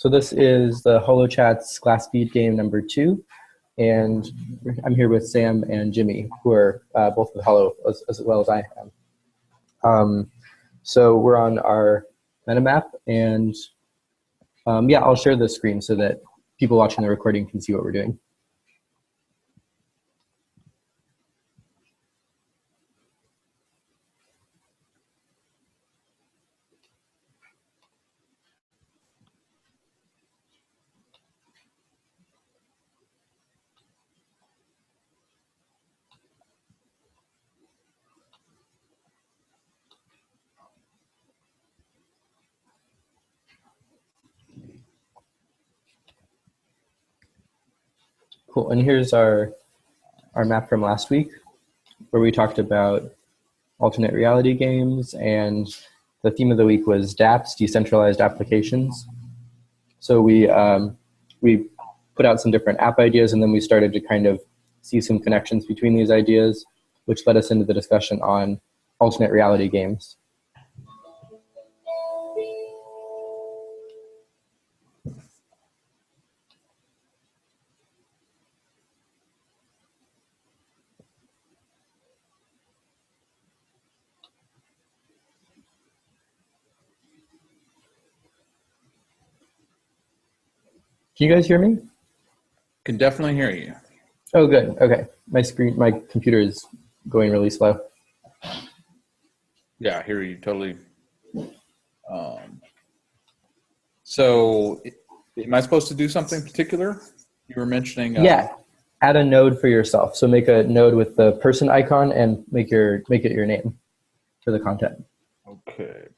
So this is the Holochats glass bead game number 2, and I'm here with Sam and Jimmy, who are both with Holo as well as I am. So we're on our MetaMap, and yeah, I'll share the screen so that people watching the recording can see what we're doing. Cool, and here's our map from last week, where we talked about alternate reality games, and the theme of the week was dApps, decentralized applications. So we put out some different app ideas, and then we started to kind of see some connections between these ideas, which led us into the discussion on alternate reality games. Can you guys hear me? Can definitely hear you. Oh, good. Okay. My computer is going really slow. Yeah, I hear you totally. So am I supposed to do something particular? You were mentioning. Yeah. Add a node for yourself. So make a node with the person icon and make it your name for the content. Okay.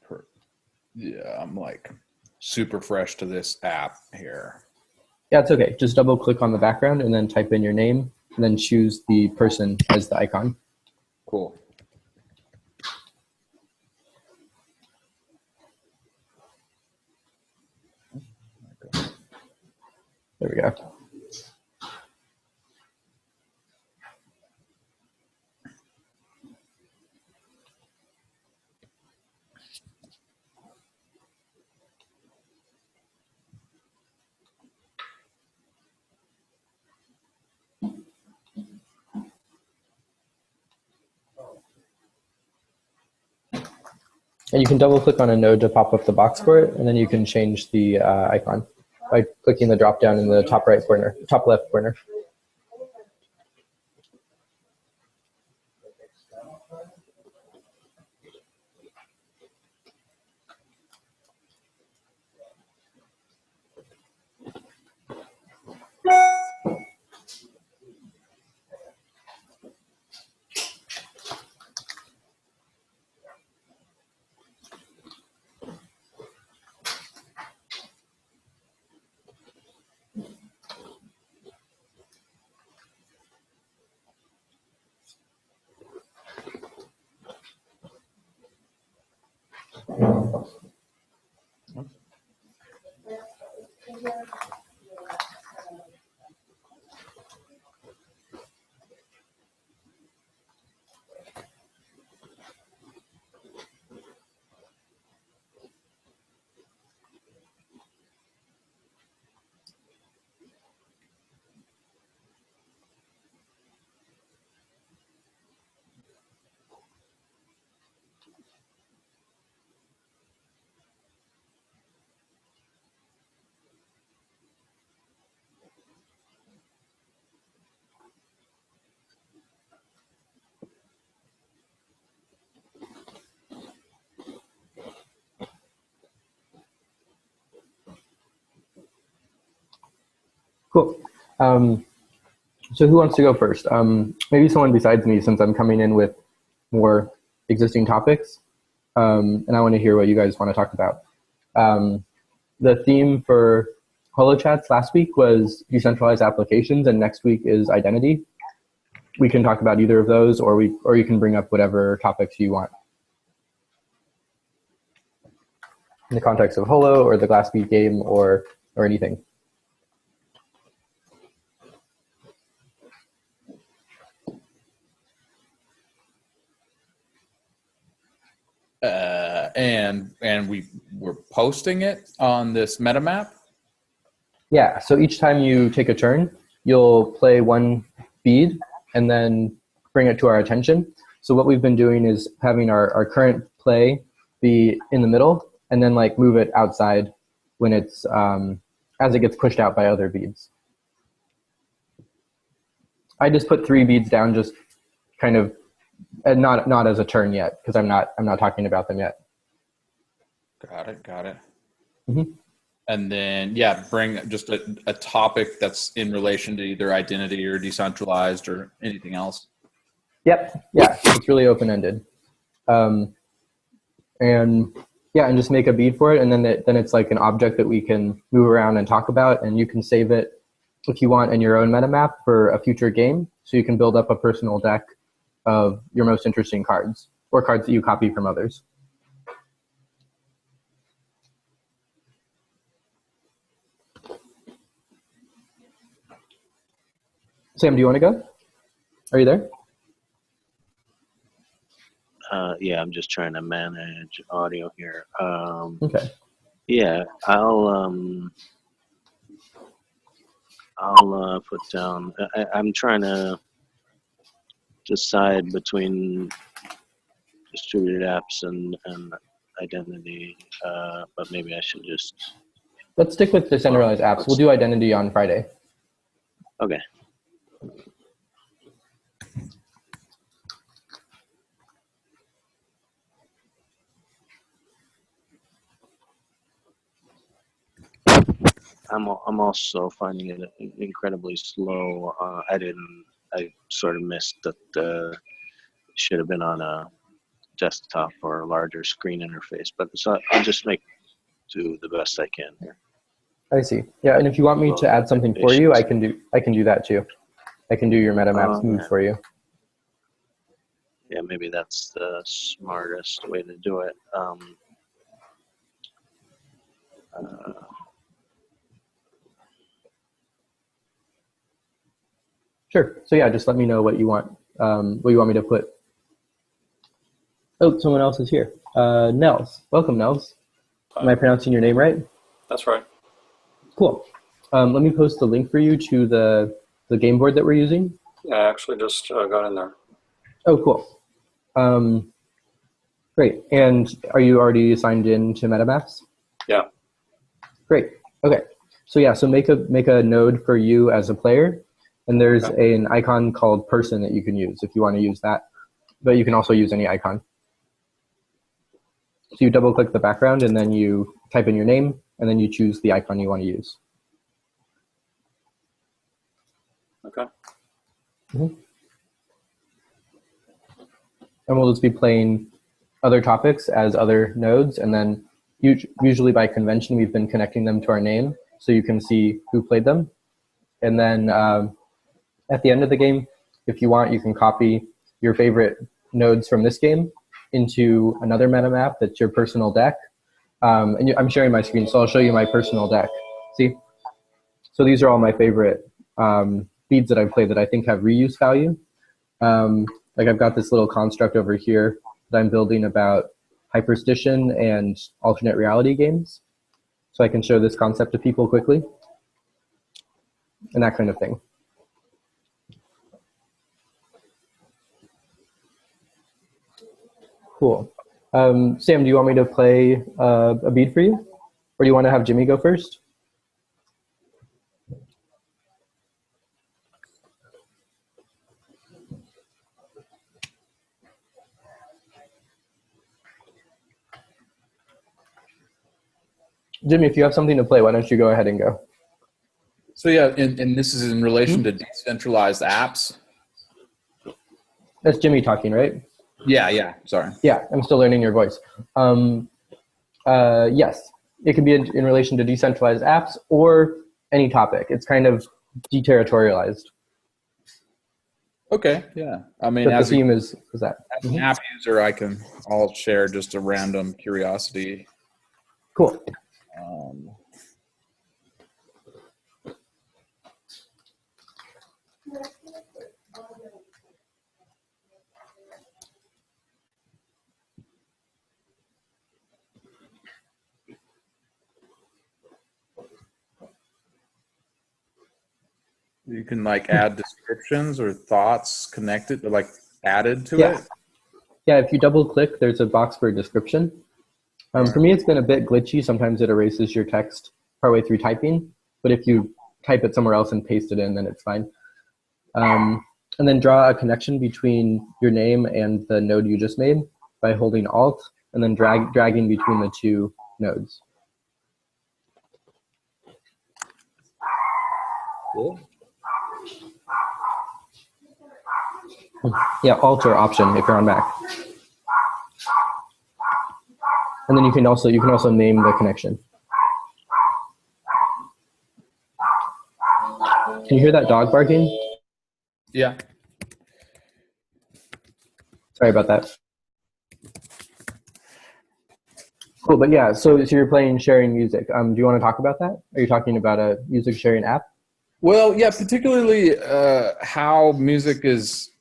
Yeah, I'm like super fresh to this app here. Yeah, it's okay. Just double click on the background and then type in your name and then choose the person as the icon. Cool. There we go. And you can double click on a node to pop up the box for it, and then you can change the icon by clicking the drop down in the top right corner, top left corner. Cool. So who wants to go first? Maybe someone besides me, since I'm coming in with more existing topics, and I want to hear what you guys want to talk about. The theme for Holochats last week was decentralized applications, and next week is identity. We can talk about either of those, or you can bring up whatever topics you want. In the context of Holo or the glass bead game or anything. And we were posting it on this MetaMap? Yeah, so each time you take a turn, you'll play one bead and then bring it to our attention. So what we've been doing is having our current play be in the middle and then like move it outside when it's as it gets pushed out by other beads. I just put 3 beads down, just kind of, and not as a turn yet, because I'm not talking about them yet. Got it. Mm-hmm. And then, yeah, bring just a topic that's in relation to either identity or decentralized or anything else. Yep. Yeah, it's really open-ended. And yeah, and just make a bead for it, and then it's like an object that we can move around and talk about, and you can save it if you want in your own MetaMap for a future game, so you can build up a personal deck of your most interesting cards, or cards that you copy from others. Sam, do you want to go? Are you there? Yeah, I'm just trying to manage audio here. Okay. Yeah, I'll put down. I'm trying to decide between distributed apps and identity, but maybe I should just. Let's stick with decentralized apps. We'll do identity on Friday. Okay. I'm also finding it incredibly slow. I sort of missed that should have been on a desktop or a larger screen interface, but so I'll just do the best I can here. I see. Yeah, and if you want me to add something for you, I can do that too. I can do your MetaMaps moves for you. Yeah, maybe that's the smartest way to do it. Sure. So yeah, just let me know what you want. What you want me to put. Oh, someone else is here. Nels. Welcome, Nels. Am I pronouncing your name right? That's right. Cool. Let me post the link for you to the game board that we're using. Yeah, I actually just got in there. Oh, cool. Great. And are you already signed in to MetaMaps? Yeah. Great. Okay. So yeah, so make a node for you as a player, and there's an icon called person that you can use if you want to use that, but you can also use any icon. So you double click the background and then you type in your name and then you choose the icon you want to use. Okay. Mm-hmm. And we'll just be playing other topics as other nodes, and then usually by convention we've been connecting them to our name so you can see who played them. And then at the end of the game, if you want, you can copy your favorite nodes from this game into another MetaMap that's your personal deck. And I'm sharing my screen, so I'll show you my personal deck. See? So these are all my favorite beads that I've played that I think have reuse value. Like I've got this little construct over here that I'm building about hyperstition and alternate reality games. So I can show this concept to people quickly and that kind of thing. Cool. Sam, do you want me to play a bead for you? Or do you want to have Jimmy go first? Jimmy, if you have something to play, why don't you go ahead and go? So yeah, and this is in relation to decentralized apps. That's Jimmy talking, right? Yeah. Sorry. Yeah, I'm still learning your voice. Yes, it can be in relation to decentralized apps or any topic. It's kind of deterritorialized. Okay. Yeah. I mean, But the as theme is that. as an app user, I'll share just a random curiosity. Cool. You can like add descriptions or thoughts connected, or like added to Yeah. it. Yeah, if you double click, there's a box for a description. For me, it's been a bit glitchy. Sometimes it erases your text partway through typing, but if you type it somewhere else and paste it in, then it's fine. And then draw a connection between your name and the node you just made by holding Alt and then dragging between the two nodes. Cool. Yeah, Alt or Option if you're on Mac. And then you can also name the connection. Can you hear that dog barking? Yeah. Sorry about that. Cool, but yeah, so you're playing sharing music. Do you want to talk about that? Are you talking about a music sharing app? Well, yeah, particularly how music is.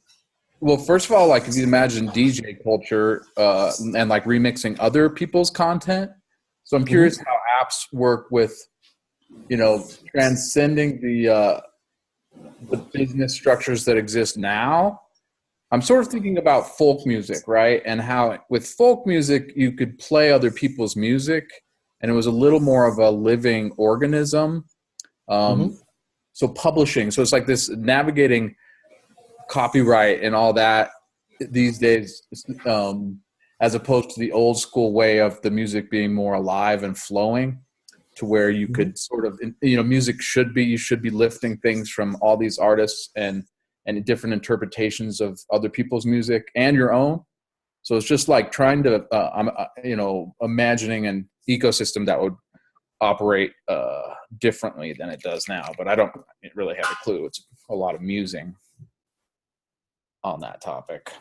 Well, first of all, like if you imagine DJ culture and like remixing other people's content. So I'm curious how apps work with, transcending the business structures that exist now. I'm sort of thinking about folk music, right? And how with folk music, you could play other people's music and it was a little more of a living organism. So publishing, so it's like this navigating copyright and all that these days, as opposed to the old school way of the music being more alive and flowing, to where you could sort of, music you should be lifting things from all these artists and different interpretations of other people's music and your own. So it's just like trying to, imagining an ecosystem that would operate differently than it does now. But I don't really have a clue. It's a lot of musing on that topic.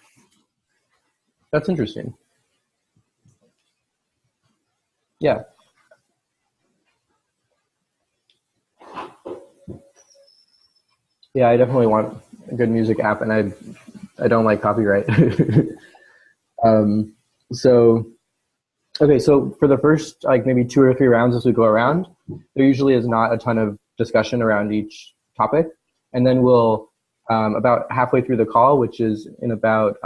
That's interesting. Yeah. Yeah, I definitely want a good music app, and I don't like copyright. Okay, so for the first maybe 2 or 3 rounds as we go around, there usually is not a ton of discussion around each topic, and then we'll about halfway through the call, which is in about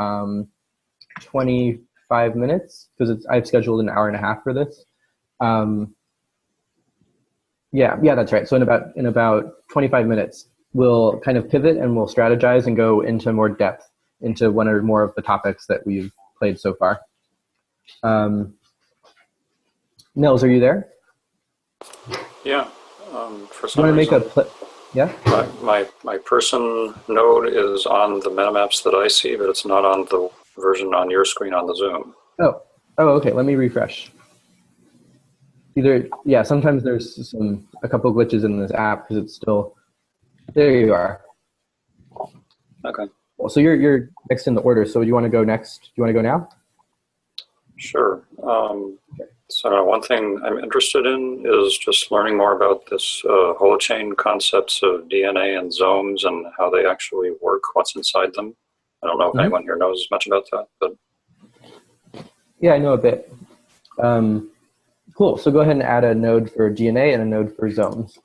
25 minutes, because I've scheduled an hour and a half for this. Yeah, that's right. So in about 25 minutes, we'll kind of pivot and we'll strategize and go into more depth into one or more of the topics that we've played so far. Nils, are you there? Yeah. For You some want to reason, make a yeah? my person node is on the metamaps that I see, but it's not on the version on your screen on the Zoom. Oh, okay. Let me refresh. Sometimes there's a couple glitches in this app because it's still, there you are. Okay. Well, so you're next in the order. So you want to go next? Do you want to go now? Sure. So one thing I'm interested in is just learning more about this holochain concepts of DNA and zomes and how they actually work, what's inside them. I don't know if anyone here knows much about that, but. Yeah, I know a bit. Cool. So go ahead and add a node for DNA and a node for zones.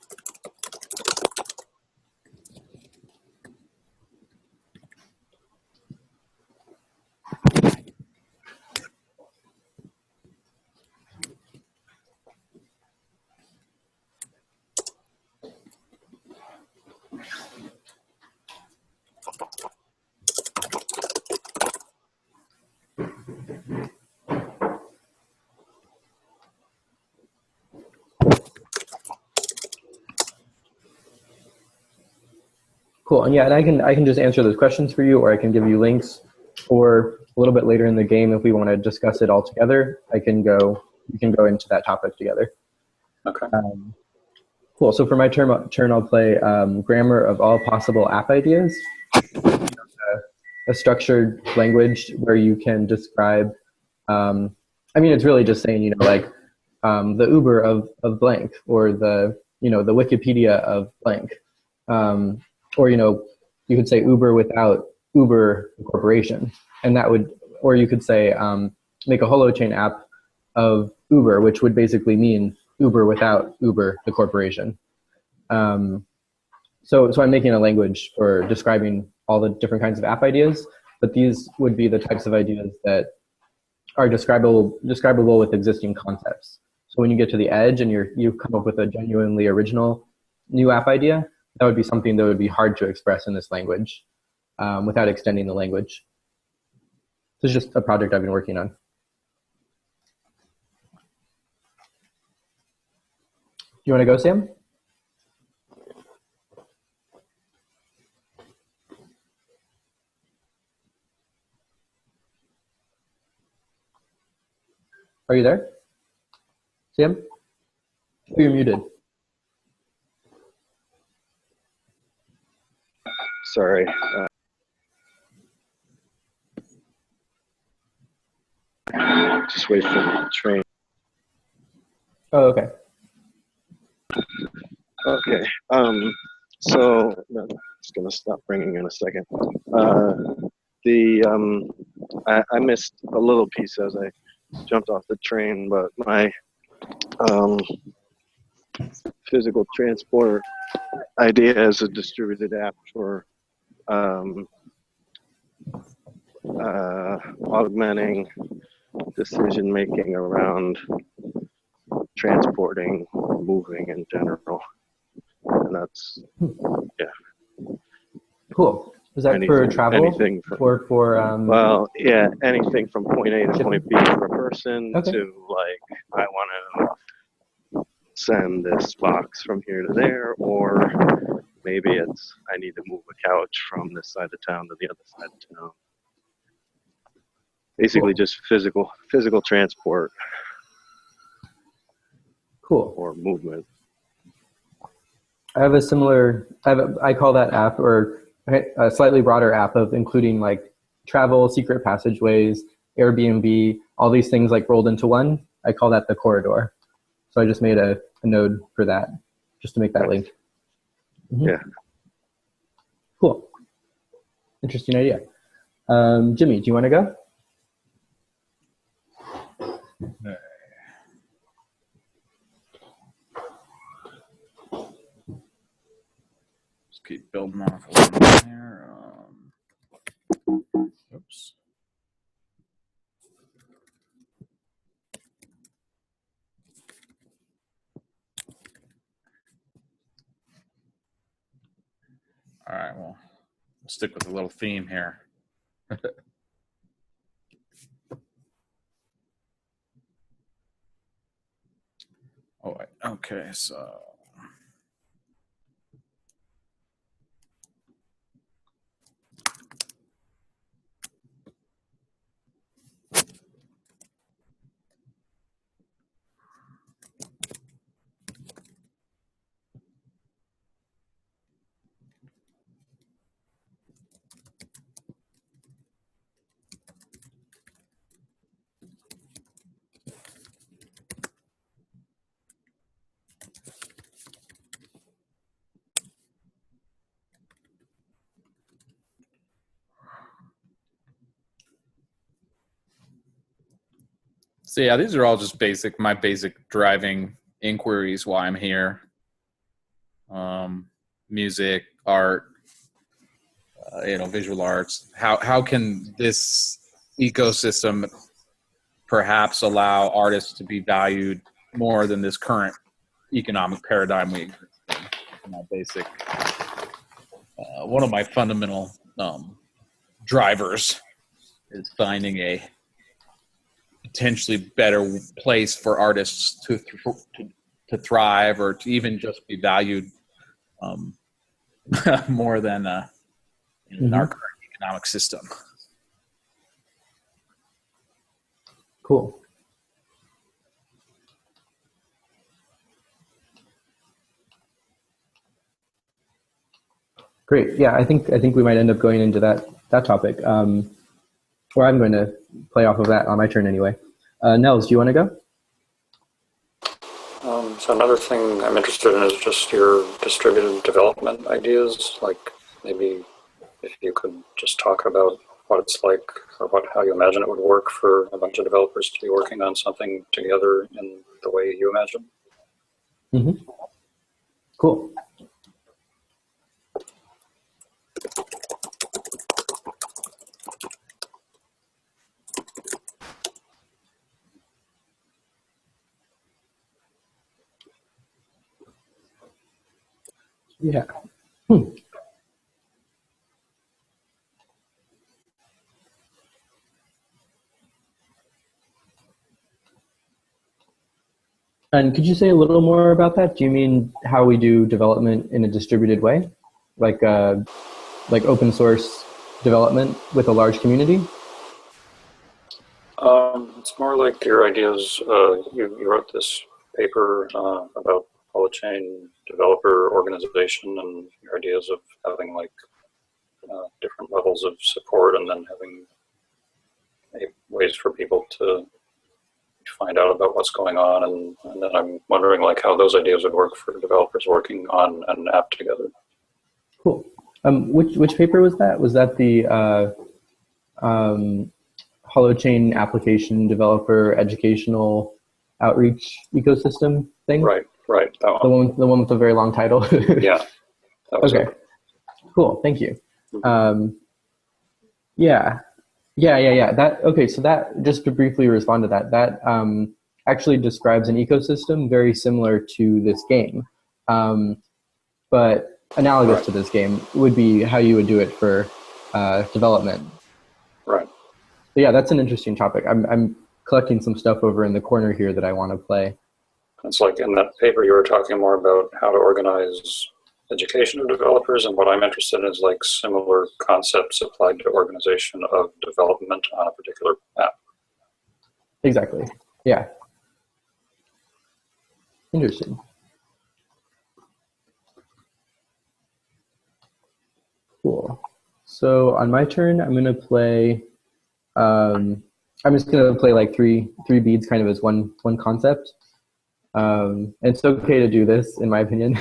Cool. And yeah, and I can just answer those questions for you, or I can give you links, or a little bit later in the game, if we want to discuss it all together, we can go into that topic together. Okay. Cool. So for my turn, I'll play Grammar of All Possible App Ideas, a structured language where you can describe. It's really just saying, the Uber of blank, or the the Wikipedia of blank. Or you could say Uber without Uber the corporation, and that would, or you could say make a holochain app of Uber, which would basically mean Uber without Uber the corporation. so I'm making a language for describing all the different kinds of app ideas, but these would be the types of ideas that are describable with existing concepts. So when you get to the edge and you come up with a genuinely original new app idea, that would be something that would be hard to express in this language without extending the language. This is just a project I've been working on. Do you want to go, Sam? Are you there? Sam? Oh, you're muted. Sorry. Just wait for the train. Oh, okay. Okay. So no, it's gonna stop ringing in a second. I missed a little piece as I jumped off the train, but my physical transport idea is a distributed app for augmenting decision making around transporting, moving in general, and that's Cool. Is that for travel? Anything or for well, yeah, anything from point A to point B for a person okay. to like I want to send this box from here to there, or maybe it's I need to move a couch from this side of town to the other side of town. Basically, just physical transport. Cool. Or movement. I have a similar. I call that app, or a slightly broader app of including like travel, secret passageways, Airbnb, all these things like rolled into one. I call that the corridor. So I just made a node for that, just to make that link. Mm-hmm. Yeah. Cool. Interesting idea. Jimmy, do you want to go? Just keep building off of one here. Oops. All right, well, we'll stick with a little theme here. Oh, okay, so. So yeah, these are all just my basic driving inquiries while I'm here. Music, art, visual arts. How can this ecosystem perhaps allow artists to be valued more than this current economic paradigm we exist in? My basic, one of my fundamental drivers is finding a potentially better place for artists to thrive, or to even just be valued more than in our current economic system. Cool. Great. Yeah, I think we might end up going into that topic. Or I'm going to play off of that on my turn anyway. Nels, do you want to go? So another thing I'm interested in is just your distributed development ideas. Like maybe if you could just talk about what it's like, or how you imagine it would work for a bunch of developers to be working on something together in the way you imagine. Mm-hmm. Cool. Yeah. Hmm. And could you say a little more about that? Do you mean how we do development in a distributed way, like open source development with a large community? It's more like your ideas. You wrote this paper about Holochain developer organization and your ideas of having like different levels of support and then having ways for people to find out about what's going on. And then I'm wondering like how those ideas would work for developers working on an app together. Cool. Which paper was that? Was that the Holochain application developer educational outreach ecosystem thing? Right. That one. The one with the very long title. Yeah. That was okay. it. Cool. Thank you. Yeah. That okay. So that, just to briefly respond to that, that actually describes an ecosystem very similar to this game, but analogous to this game would be how you would do it for development. Right. But yeah, that's an interesting topic. I'm collecting some stuff over in the corner here that I want to play. It's like in that paper you were talking more about how to organize education of developers, and what I'm interested in is like similar concepts applied to organization of development on a particular app. Exactly. Yeah. Interesting. Cool. So on my turn, I'm going to play. I'm just going to play like three beads, kind of as one concept. It's okay to do this, in my opinion.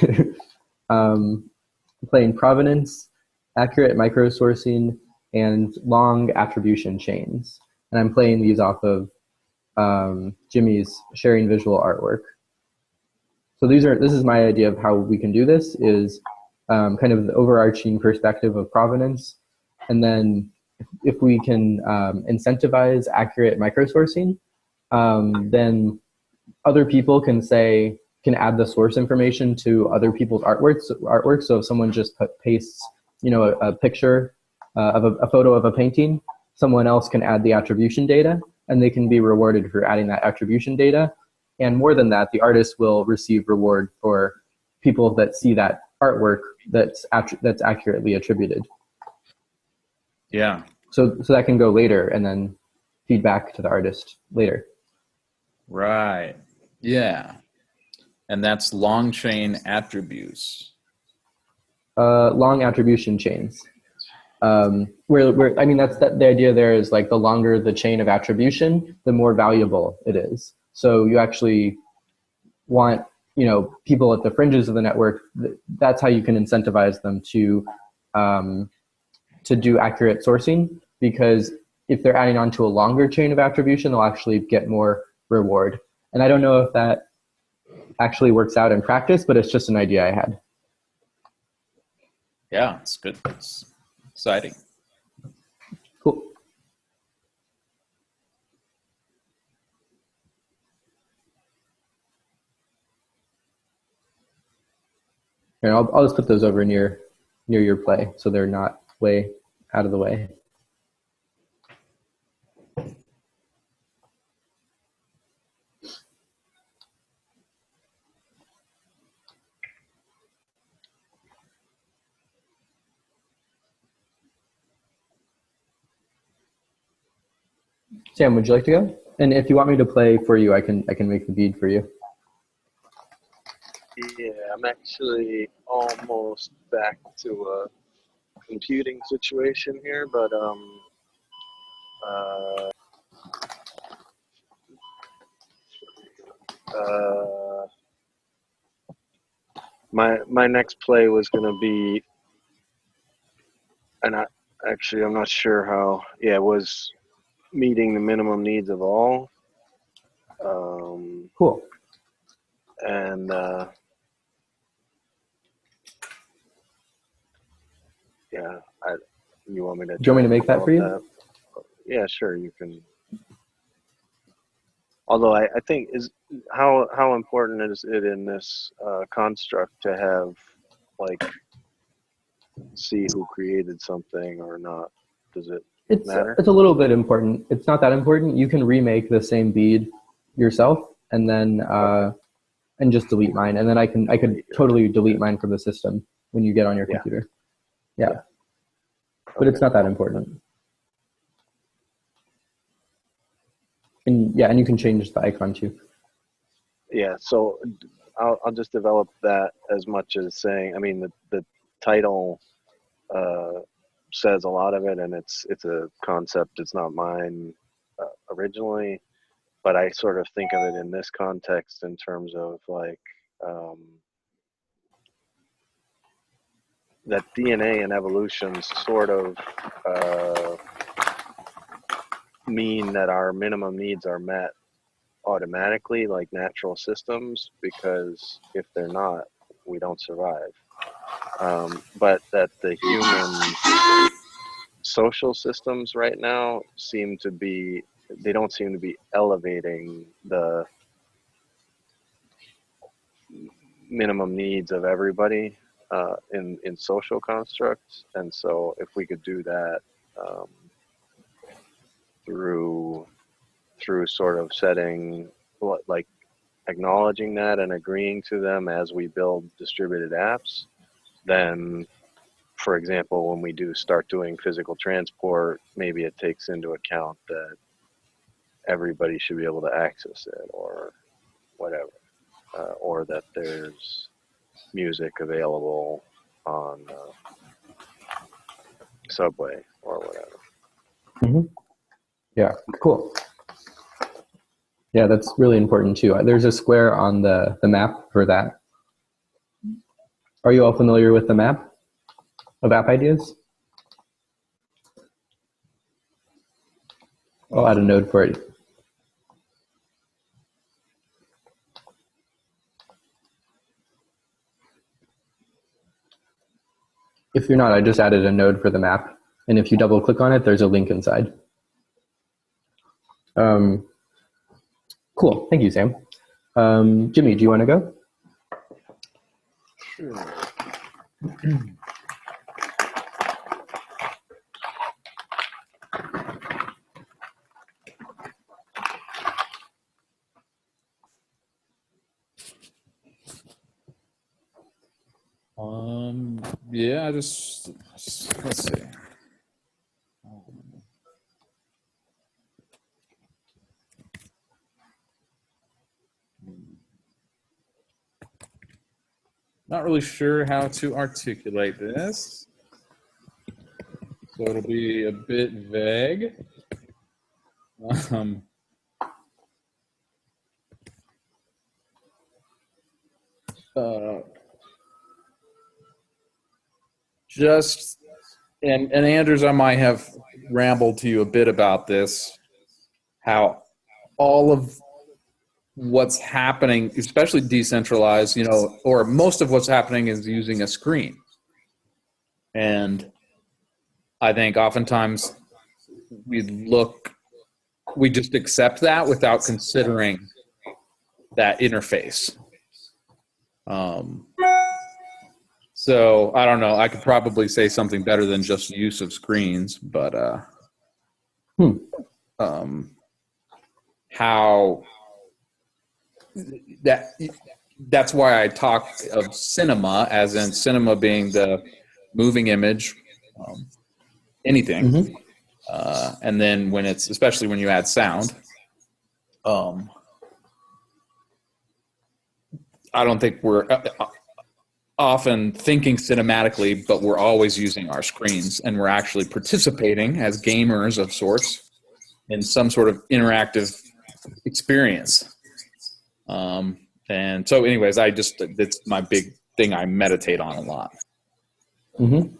Playing provenance, accurate microsourcing, and long attribution chains. And I'm playing these off of Jimmy's sharing visual artwork. So this is my idea of how we can do this, is kind of the overarching perspective of provenance. And then if we can incentivize accurate microsourcing, then other people can add the source information to other people's artwork. So if someone just pastes, a picture of a photo of a painting, someone else can add the attribution data, and they can be rewarded for adding that attribution data. And more than that, the artist will receive reward for people that see that artwork that's accurately attributed. Yeah. So that can go later and then feed back to the artist later. Right. Yeah. And that's long chain attributes. Long attribution chains. Where I mean, the idea there is like the longer the chain of attribution, the more valuable it is. So you actually want, people at the fringes of the network. That's how you can incentivize them to do accurate sourcing, because if they're adding on to a longer chain of attribution, they'll actually get more reward. And I don't know if that actually works out in practice, but it's just an idea I had. Yeah, it's good. It's exciting. Cool. Here, I'll just put those over near your play, so they're not way out of the way. Sam, would you like to go? And if you want me to play for you, I can make the bead for you. Yeah, I'm actually almost back to a computing situation here, but my next play was gonna be, and I'm not sure how. Yeah, it was meeting the minimum needs of all. Cool. And yeah, you want me to? Do you want me to make that for you? That? Yeah, sure, you can. Although I think how important is it in this construct to have like see who created something or not? Does it It's matter? it's a little bit important. It's not that important. You can remake the same bead yourself, and then and just delete mine, and then I could totally delete mine from the system when you get on your computer. Yeah. But it's not that important. And and you can change the icon too. Yeah, so I'll just develop that as much as saying, I mean, the title says a lot of it, and it's a concept. It's not mine originally, but I sort of think of it in this context in terms of like that DNA and evolution sort of mean that our minimum needs are met automatically, like natural systems, because if they're not, we don't survive. But that the human social systems right now they don't seem to be elevating the minimum needs of everybody in social constructs. And so if we could do that through sort of setting, like acknowledging that and agreeing to them as we build distributed apps, then, for example, when we do start doing physical transport, maybe it takes into account that everybody should be able to access it or whatever, or that there's music available on subway or whatever. Mm-hmm. Yeah, cool. Yeah, that's really important too. There's a square on the map for that. Are you all familiar with the map of app ideas? I'll add a node for it. If you're not, I just added a node for the map. And if you double click on it, there's a link inside. Cool, thank you, Sam. Jimmy, do you want to go? Sure. Yeah, let's see. Not really sure how to articulate this, so it'll be a bit vague. And Anders, I might have rambled to you a bit about this, how all of what's happening, especially decentralized, or most of what's happening is using a screen. And I think oftentimes we just accept that without considering that interface. So I don't know, I could probably say something better than just use of screens, but how that's why I talk of cinema, as in cinema being the moving image, anything. Mm-hmm. And then especially when you add sound, I don't think we're often thinking cinematically, but we're always using our screens, and we're actually participating as gamers of sorts in some sort of interactive experience. And so anyways, that's my big thing I meditate on a lot. Mm-hmm.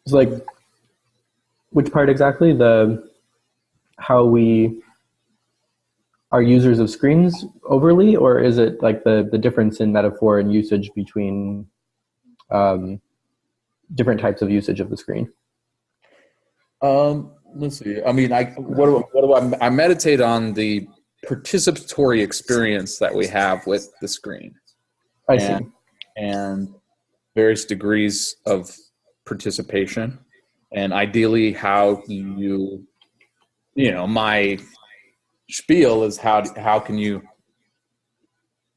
It's like, which part exactly? How we are users of screens overly, or is it like the difference in metaphor and usage between different types of usage of the screen? Let's see. I mean, I meditate on the participatory experience that we have with the screen. I see. and various degrees of participation. And ideally, how do you know, my spiel is how can you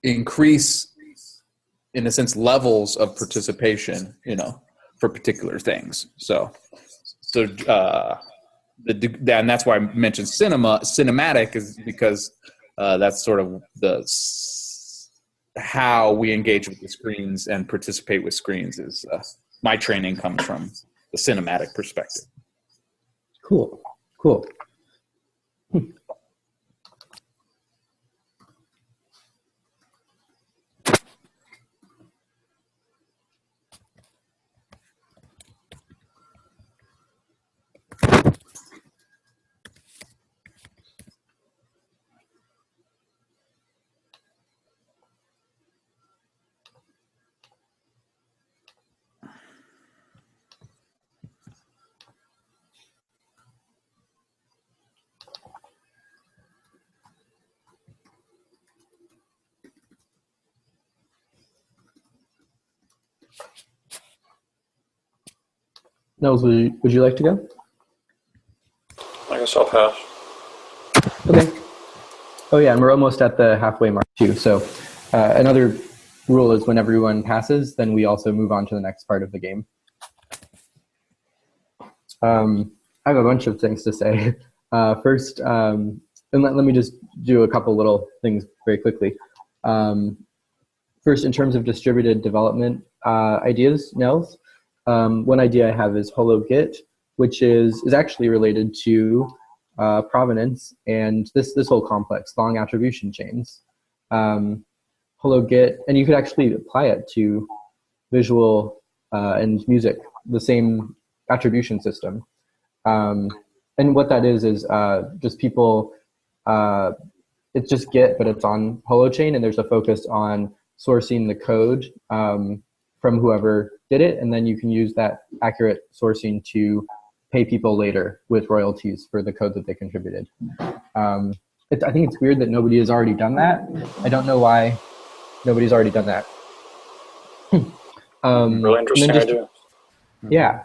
increase, in a sense, levels of participation, you know, for particular things. And that's why I mentioned cinematic is because that's sort of how we engage with the screens and participate with screens is my training comes from the cinematic perspective. Cool. Nels, would you like to go? I guess I'll pass. Okay. Oh yeah, and we're almost at the halfway mark too. So another rule is when everyone passes, then we also move on to the next part of the game. I have a bunch of things to say. First, and let me just do a couple little things very quickly. First, in terms of distributed development ideas, Nels, one idea I have is Hologit, which is actually related to provenance and this whole complex, long attribution chains. Hologit, and you could actually apply it to visual and music, the same attribution system. And what that is just people, it's just Git, but it's on Holochain, and there's a focus on sourcing the code from whoever did it, and then you can use that accurate sourcing to pay people later with royalties for the code that they contributed. I think it's weird that nobody has already done that. I don't know why nobody's already done that. Really interesting idea. Yeah.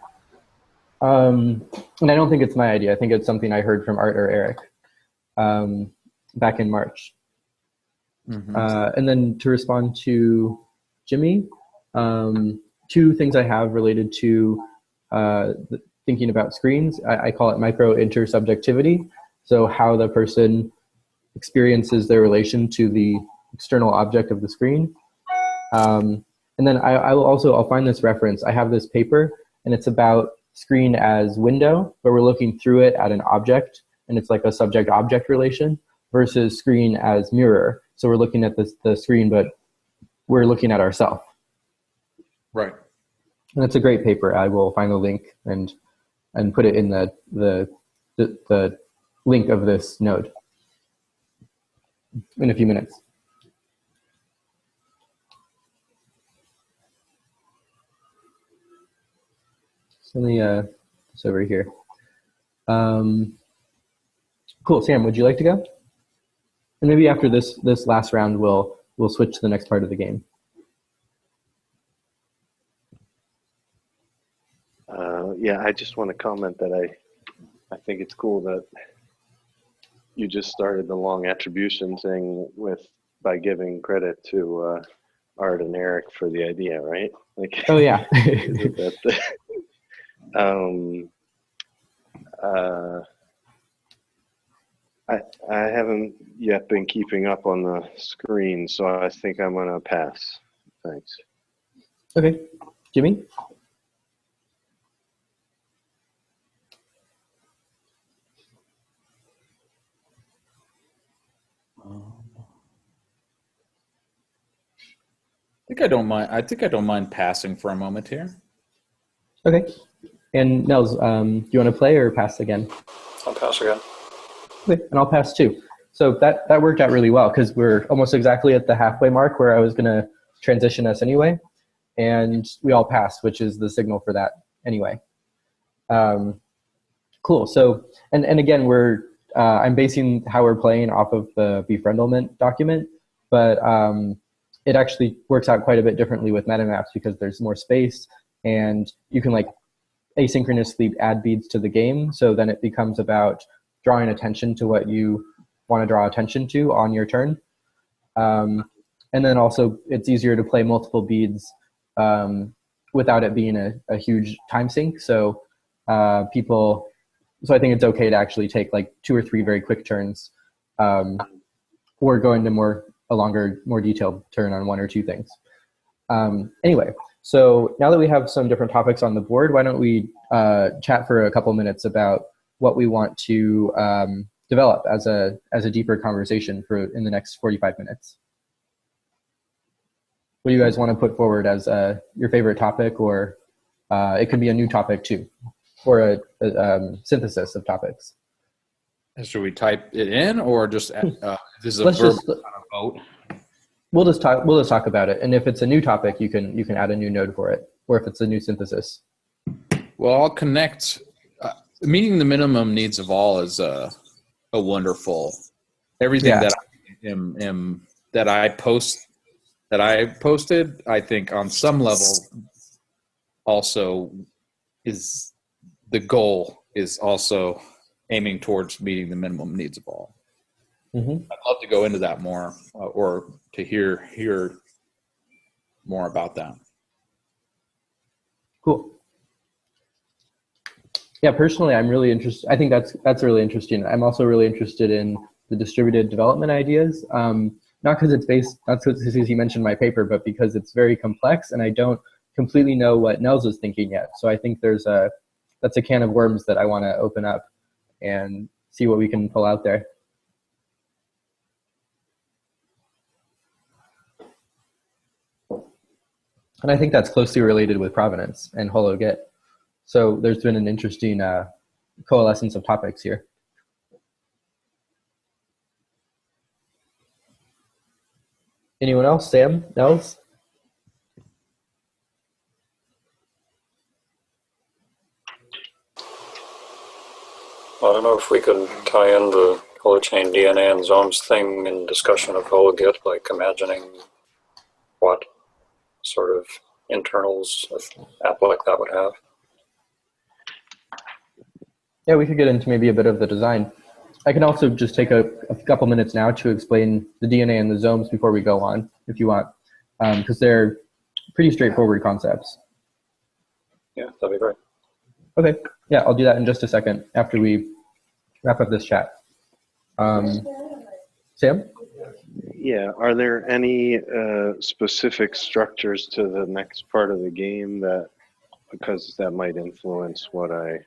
And I don't think it's my idea. I think it's something I heard from Art or Eric back in March. Mm-hmm. And then to respond to Jimmy, two things I have related to thinking about screens. I call it micro intersubjectivity. So how the person experiences their relation to the external object of the screen. And then I'll find this reference. I have this paper, and it's about screen as window, but we're looking through it at an object, and it's like a subject-object relation, versus screen as mirror. So we're looking at the screen, but we're looking at ourselves. Right. And it's a great paper. I will find the link and put it in the link of this node in a few minutes. So let me this over here. Cool, Sam, would you like to go? And maybe after this last round, we'll switch to the next part of the game. Yeah, I just want to comment that I think it's cool that you just started the long attribution thing by giving credit to Art and Eric for the idea, right? Like, oh yeah. I haven't yet been keeping up on the screen, so I think I'm gonna pass. Thanks. Okay, Jimmy. I think I don't mind passing for a moment here. Okay. And Nels, do you want to play or pass again? I'll pass again. Okay, and I'll pass too. So that worked out really well because we're almost exactly at the halfway mark where I was going to transition us anyway, and we all passed, which is the signal for that anyway. Cool. So and again, I'm basing how we're playing off of the befriendlement document, but it actually works out quite a bit differently with metamaps because there's more space, and you can like asynchronously add beads to the game. So then it becomes about drawing attention to what you want to draw attention to on your turn. And then also it's easier to play multiple beads without it being a huge time sink. So I think it's okay to actually take like 2 or 3 very quick turns, or go into a longer, more detailed turn on 1 or 2 things. Anyway, so now that we have some different topics on the board, why don't we chat for a couple minutes about what we want to develop as a deeper conversation in the next 45 minutes. What do you guys want to put forward as your favorite topic, or it could be a new topic too, or a synthesis of topics? Should we type it in, or just this is a verbal kind of vote? We'll just talk about it, and if it's a new topic, you can add a new node for it, or if it's a new synthesis. Well, I'll connect. Meeting the minimum needs of all is a wonderful everything that I posted. I think on some level also is the goal is also aiming towards meeting the minimum needs of all. Mm-hmm. I'd love to go into that more, or to hear more about that. Cool. Yeah, personally, I'm really interested. I think that's really interesting. I'm also really interested in the distributed development ideas. Not because he mentioned my paper, but because it's very complex, and I don't completely know what Nels is thinking yet. So I think that's a can of worms that I want to open up and see what we can pull out there. And I think that's closely related with provenance and HoloGit. So there's been an interesting coalescence of topics here. Anyone else? Sam? Nels? I don't know if we could tie in the holochain DNA and zones thing in discussion of HoloGit, like imagining what sort of internals an app like that would have. Yeah, we could get into maybe a bit of the design. I can also just take a couple minutes now to explain the DNA and the zones before we go on, if you want, because they're pretty straightforward concepts. Yeah, that'd be great. Okay, yeah, I'll do that in just a second after we wrap up this chat. Sam? Yeah, are there any specific structures to the next part of the game because that might influence what I...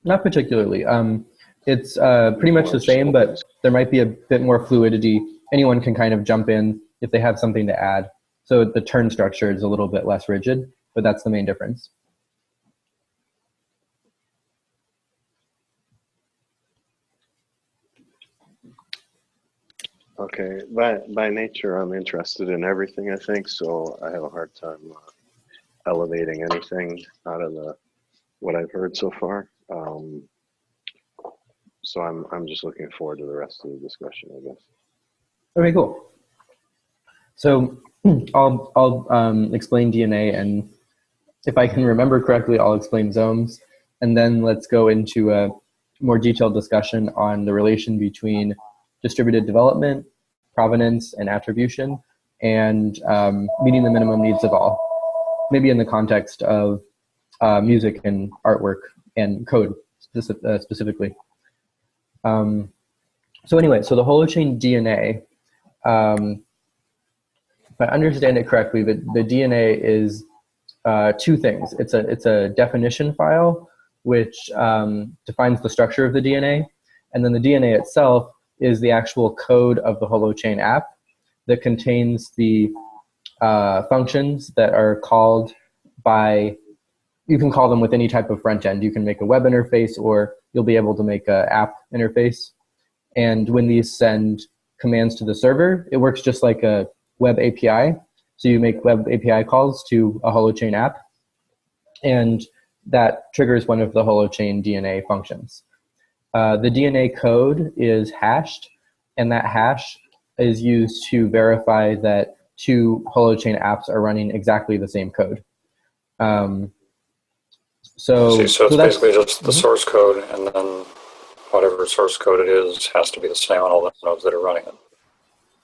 Not particularly. It's pretty much the same, but there might be a bit more fluidity. Anyone can kind of jump in if they have something to add. So the turn structure is a little bit less rigid, but that's the main difference. Okay, by nature, I'm interested in everything, I think, so I have a hard time elevating anything out of what I've heard so far. So I'm just looking forward to the rest of the discussion, I guess. Okay, cool. So I'll explain DNA, and if I can remember correctly, I'll explain zones, and then let's go into a more detailed discussion on the relation between distributed development, provenance, and attribution, and meeting the minimum needs of all, maybe in the context of music and artwork and code specifically. So anyway, so the holochain DNA, if I understand it correctly, the DNA is 2 things. It's a definition file which defines the structure of the DNA, and then the DNA itself is the actual code of the holochain app that contains the functions that are called by, you can call them with any type of front end. You can make a web interface, or you'll be able to make an app interface. And when these send commands to the server, it works just like a web API. So you make web API calls to a holochain app, and that triggers one of the holochain DNA functions. The DNA code is hashed, and that hash is used to verify that two Holochain apps are running exactly the same code. So it's basically just the Mhm. source code, and then whatever source code it is has to be the same on all the nodes that are running it.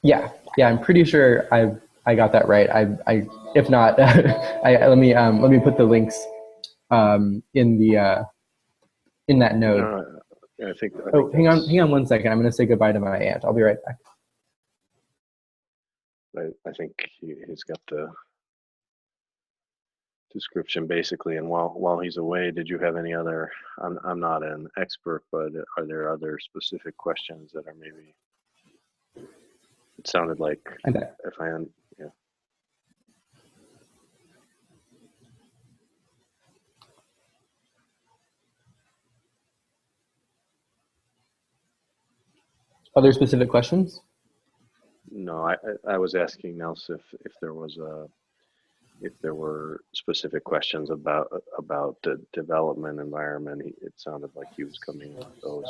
Yeah, I'm pretty sure I got that right. I if not, let me put the links in that node. I think Hang on 1 second. I'm going to say goodbye to my aunt. I'll be right back. I think he's got the description basically. And while he's away, did you have any other? I'm not an expert, but are there other specific questions that are maybe? It sounded like yeah. Other specific questions? No, I was asking Nels if there were specific questions about the development environment. It sounded like he was coming in with those.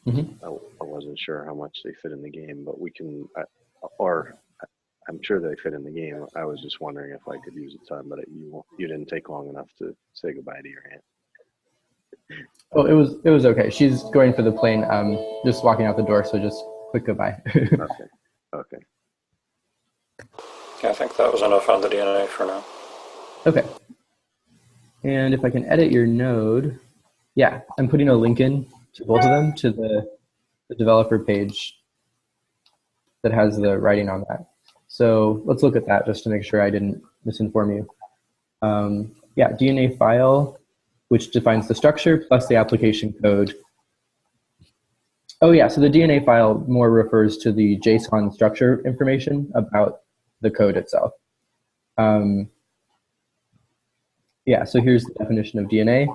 Mm-hmm. I wasn't sure how much they fit in the game, but we can, or I'm sure they fit in the game. I was just wondering if I could use the time, but you didn't take long enough to say goodbye to your aunt. Well, it was okay. She's going for the plane. Just walking out the door, so just quick goodbye. Okay. Yeah, I think that was enough on the DNA for now. Okay. And if I can edit your node, yeah, I'm putting a link in to both of them to the developer page that has the writing on that. So let's look at that just to make sure I didn't misinform you. Yeah, DNA file, which defines the structure plus the application code. Oh yeah, so the DNA file more refers to the JSON structure information about the code itself. Yeah, so here's the definition of DNA.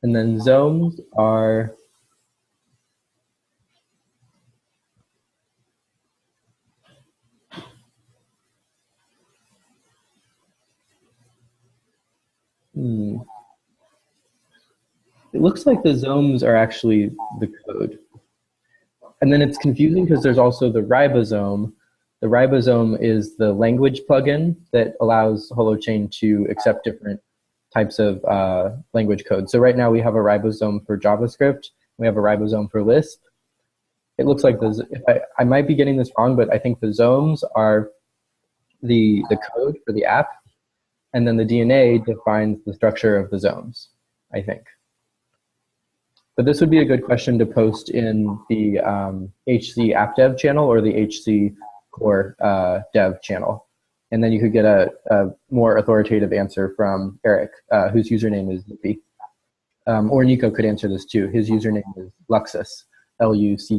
And then zones are it looks like the zones are actually the code. And then it's confusing because there's also the ribosome. The ribosome is the language plugin that allows Holochain to accept different types of language code. So right now we have a ribosome for JavaScript. We have a ribosome for Lisp. It looks like I might be getting this wrong, but I think the zones are the code for the app, and then the DNA defines the structure of the zones, I think. But this would be a good question to post in the HC app dev channel or the HC core dev channel. And then you could get a more authoritative answer from Eric, whose username is Zippy. Or Nico could answer this too. His username is Luxus, Luckus.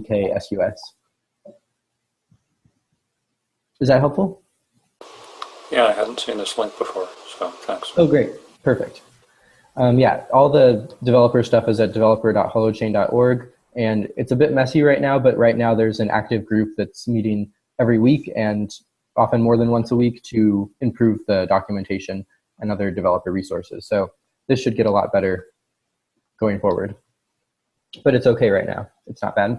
Is that helpful? Yeah, I hadn't seen this link before, so thanks. Oh, great. Perfect. Yeah, all the developer stuff is at developer.holochain.org. And it's a bit messy right now, but right now there's an active group that's meeting every week and often more than once a week to improve the documentation and other developer resources. So this should get a lot better going forward. But it's okay right now. It's not bad.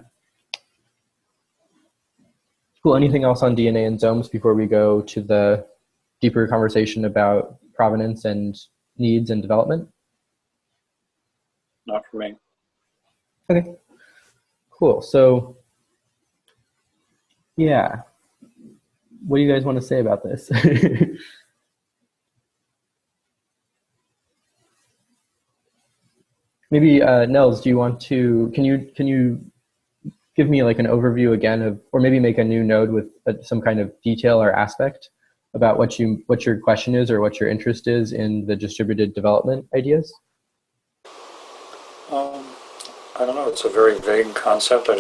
Cool. Anything else on DNA and zones before we go to the deeper conversation about provenance and needs and development? Not for me. Okay, cool. So, yeah, what do you guys want to say about this? Maybe Nels, do you want to? Can you give me like an overview again of, or maybe make a new node with some kind of detail or aspect about what your question is or what your interest is in the distributed development ideas? I don't know. It's a very vague concept. I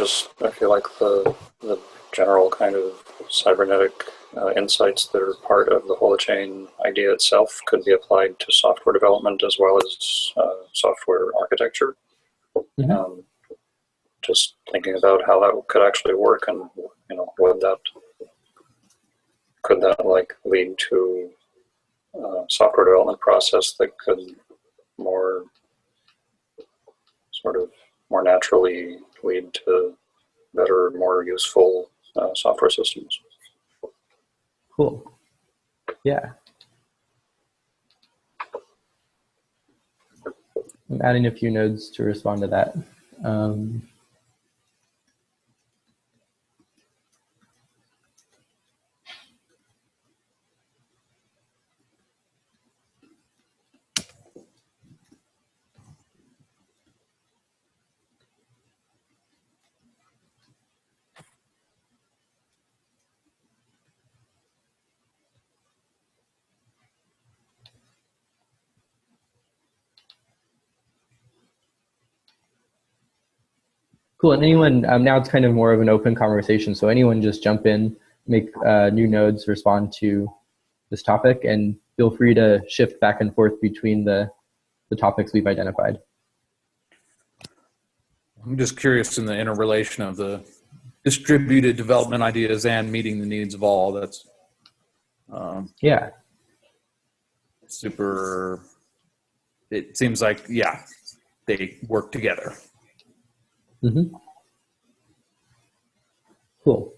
feel like the general kind of cybernetic insights that are part of the Holochain idea itself could be applied to software development as well as software architecture. Mm-hmm. Just thinking about how that could actually work, and could that like lead to a software development process that could more naturally lead to better, more useful software systems. Cool. Yeah. I'm adding a few nodes to respond to that. Cool, and anyone, now it's kind of more of an open conversation, so anyone just jump in, make new nodes, respond to this topic, and feel free to shift back and forth between the topics we've identified. I'm just curious in the interrelation of the distributed development ideas and meeting the needs of all. That's yeah, super, it seems like, yeah, they work together. Mm-hmm. Cool.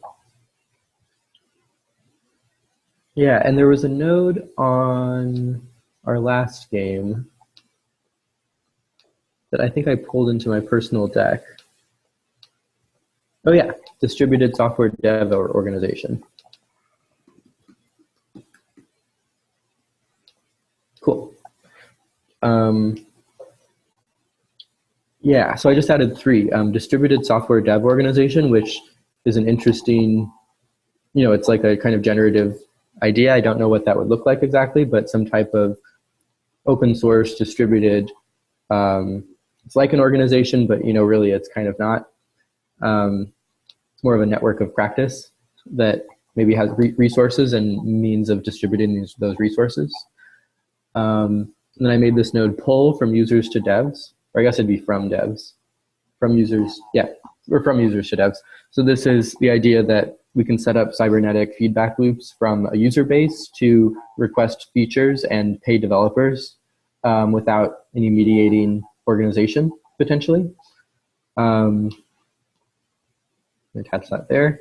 Yeah, and there was a node on our last game that I think I pulled into my personal deck. Oh yeah, distributed software dev organization. Cool. Yeah, so I just added 3. Distributed software dev organization, which is an interesting, it's like a kind of generative idea. I don't know what that would look like exactly, but some type of open source distributed, it's like an organization, but really it's kind of not. It's more of a network of practice that maybe has resources and means of distributing those resources. And then I made this node pull from users to devs, or I guess it'd be from devs, from users, yeah, or from users to devs. So this is the idea that we can set up cybernetic feedback loops from a user base to request features and pay developers without any mediating organization, potentially. Attach that there.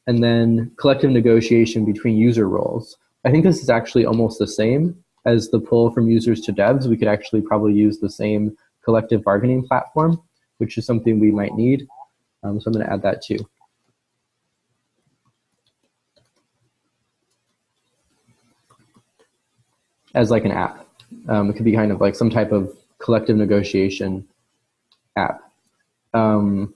And then collective negotiation between user roles. I think this is actually almost the same as the pull from users to devs. We could actually probably use the same collective bargaining platform, which is something we might need. So I'm going to add that too. As like an app. It could be kind of like some type of collective negotiation app. And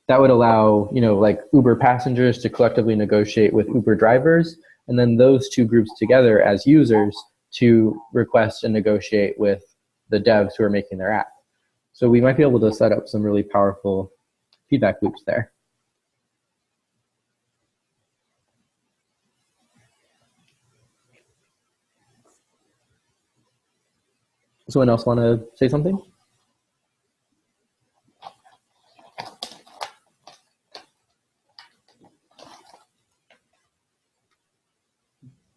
that would allow, like Uber passengers to collectively negotiate with Uber drivers, and then those two groups together as users to request and negotiate with the devs who are making their app. So we might be able to set up some really powerful feedback loops there. Someone else want to say something?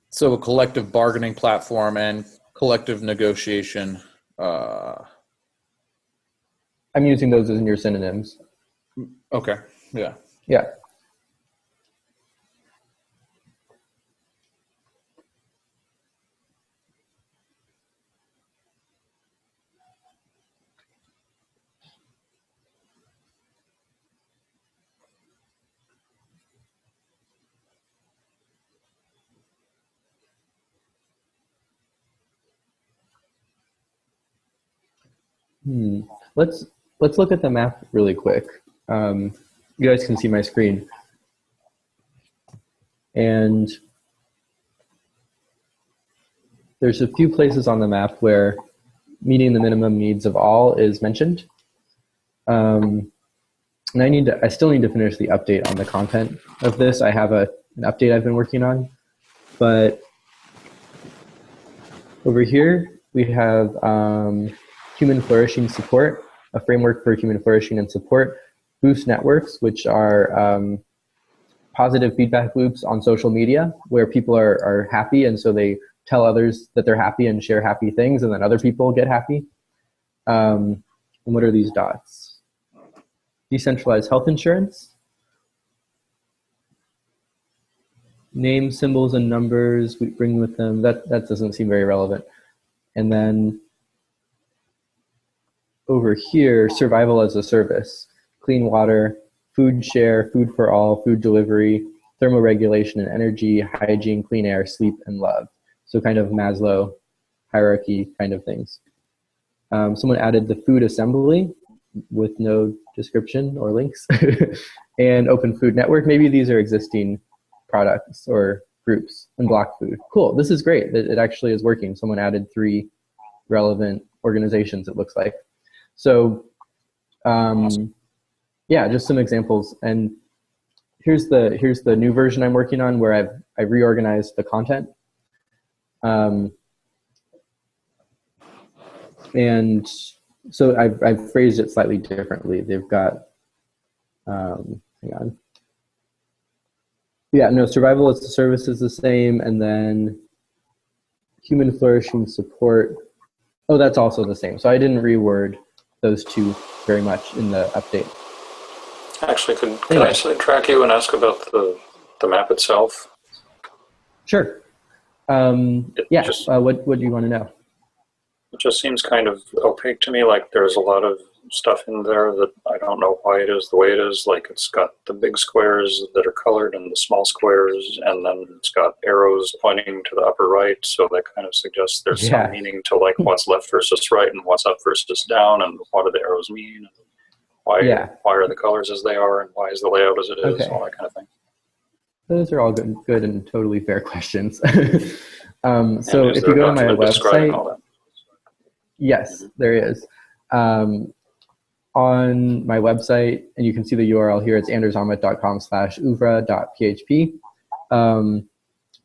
So a collective bargaining platform and collective negotiation. I'm using those as in your synonyms. Okay, yeah. Yeah. Let's look at the map really quick. You guys can see my screen. And there's a few places on the map where meeting the minimum needs of all is mentioned. And I still need to finish the update on the content of this. I have an update I've been working on. But over here, we have human flourishing support, a framework for human flourishing and support, boost networks, which are positive feedback loops on social media where people are happy, and so they tell others that they're happy and share happy things, and then other people get happy. And what are these dots? Decentralized health insurance, Name, symbols, and numbers we bring with them. That doesn't seem very relevant. And then over here, survival as a service, clean water, food share, food for all, food delivery, thermoregulation and energy, hygiene, clean air, sleep, and love. So kind of Maslow hierarchy kind of things. Someone added the food assembly with no description or links and open food network. Maybe these are existing products or groups, and block food. Cool, this is great. It actually is working. Someone added 3 relevant organizations, it looks like. So yeah, just some examples. And here's the new version I'm working on where I've reorganized the content. And so I've phrased it slightly differently. They've got, hang on. Yeah, no, survival as a service is the same, and then human flourishing support. Oh, that's also the same. So I didn't reword those 2 very much in the update. Actually, can I sidetrack you and ask about the map itself? Sure. Yeah, what do you want to know? It just seems kind of opaque to me. Like there's a lot of stuff in there that I don't know why it is the way it is. Like it's got the big squares that are colored and the small squares, and then it's got arrows pointing to the upper right. So that kind of suggests there's some meaning to like what's left versus right and what's up versus down, and what do the arrows mean, and why are the colors as they are, and why is the layout as it is, all that kind of thing. Those are all good and totally fair questions. So if you go to my website, yes, there is. On my website, and you can see the URL here, it's andersahmet.com/oeuvre.php.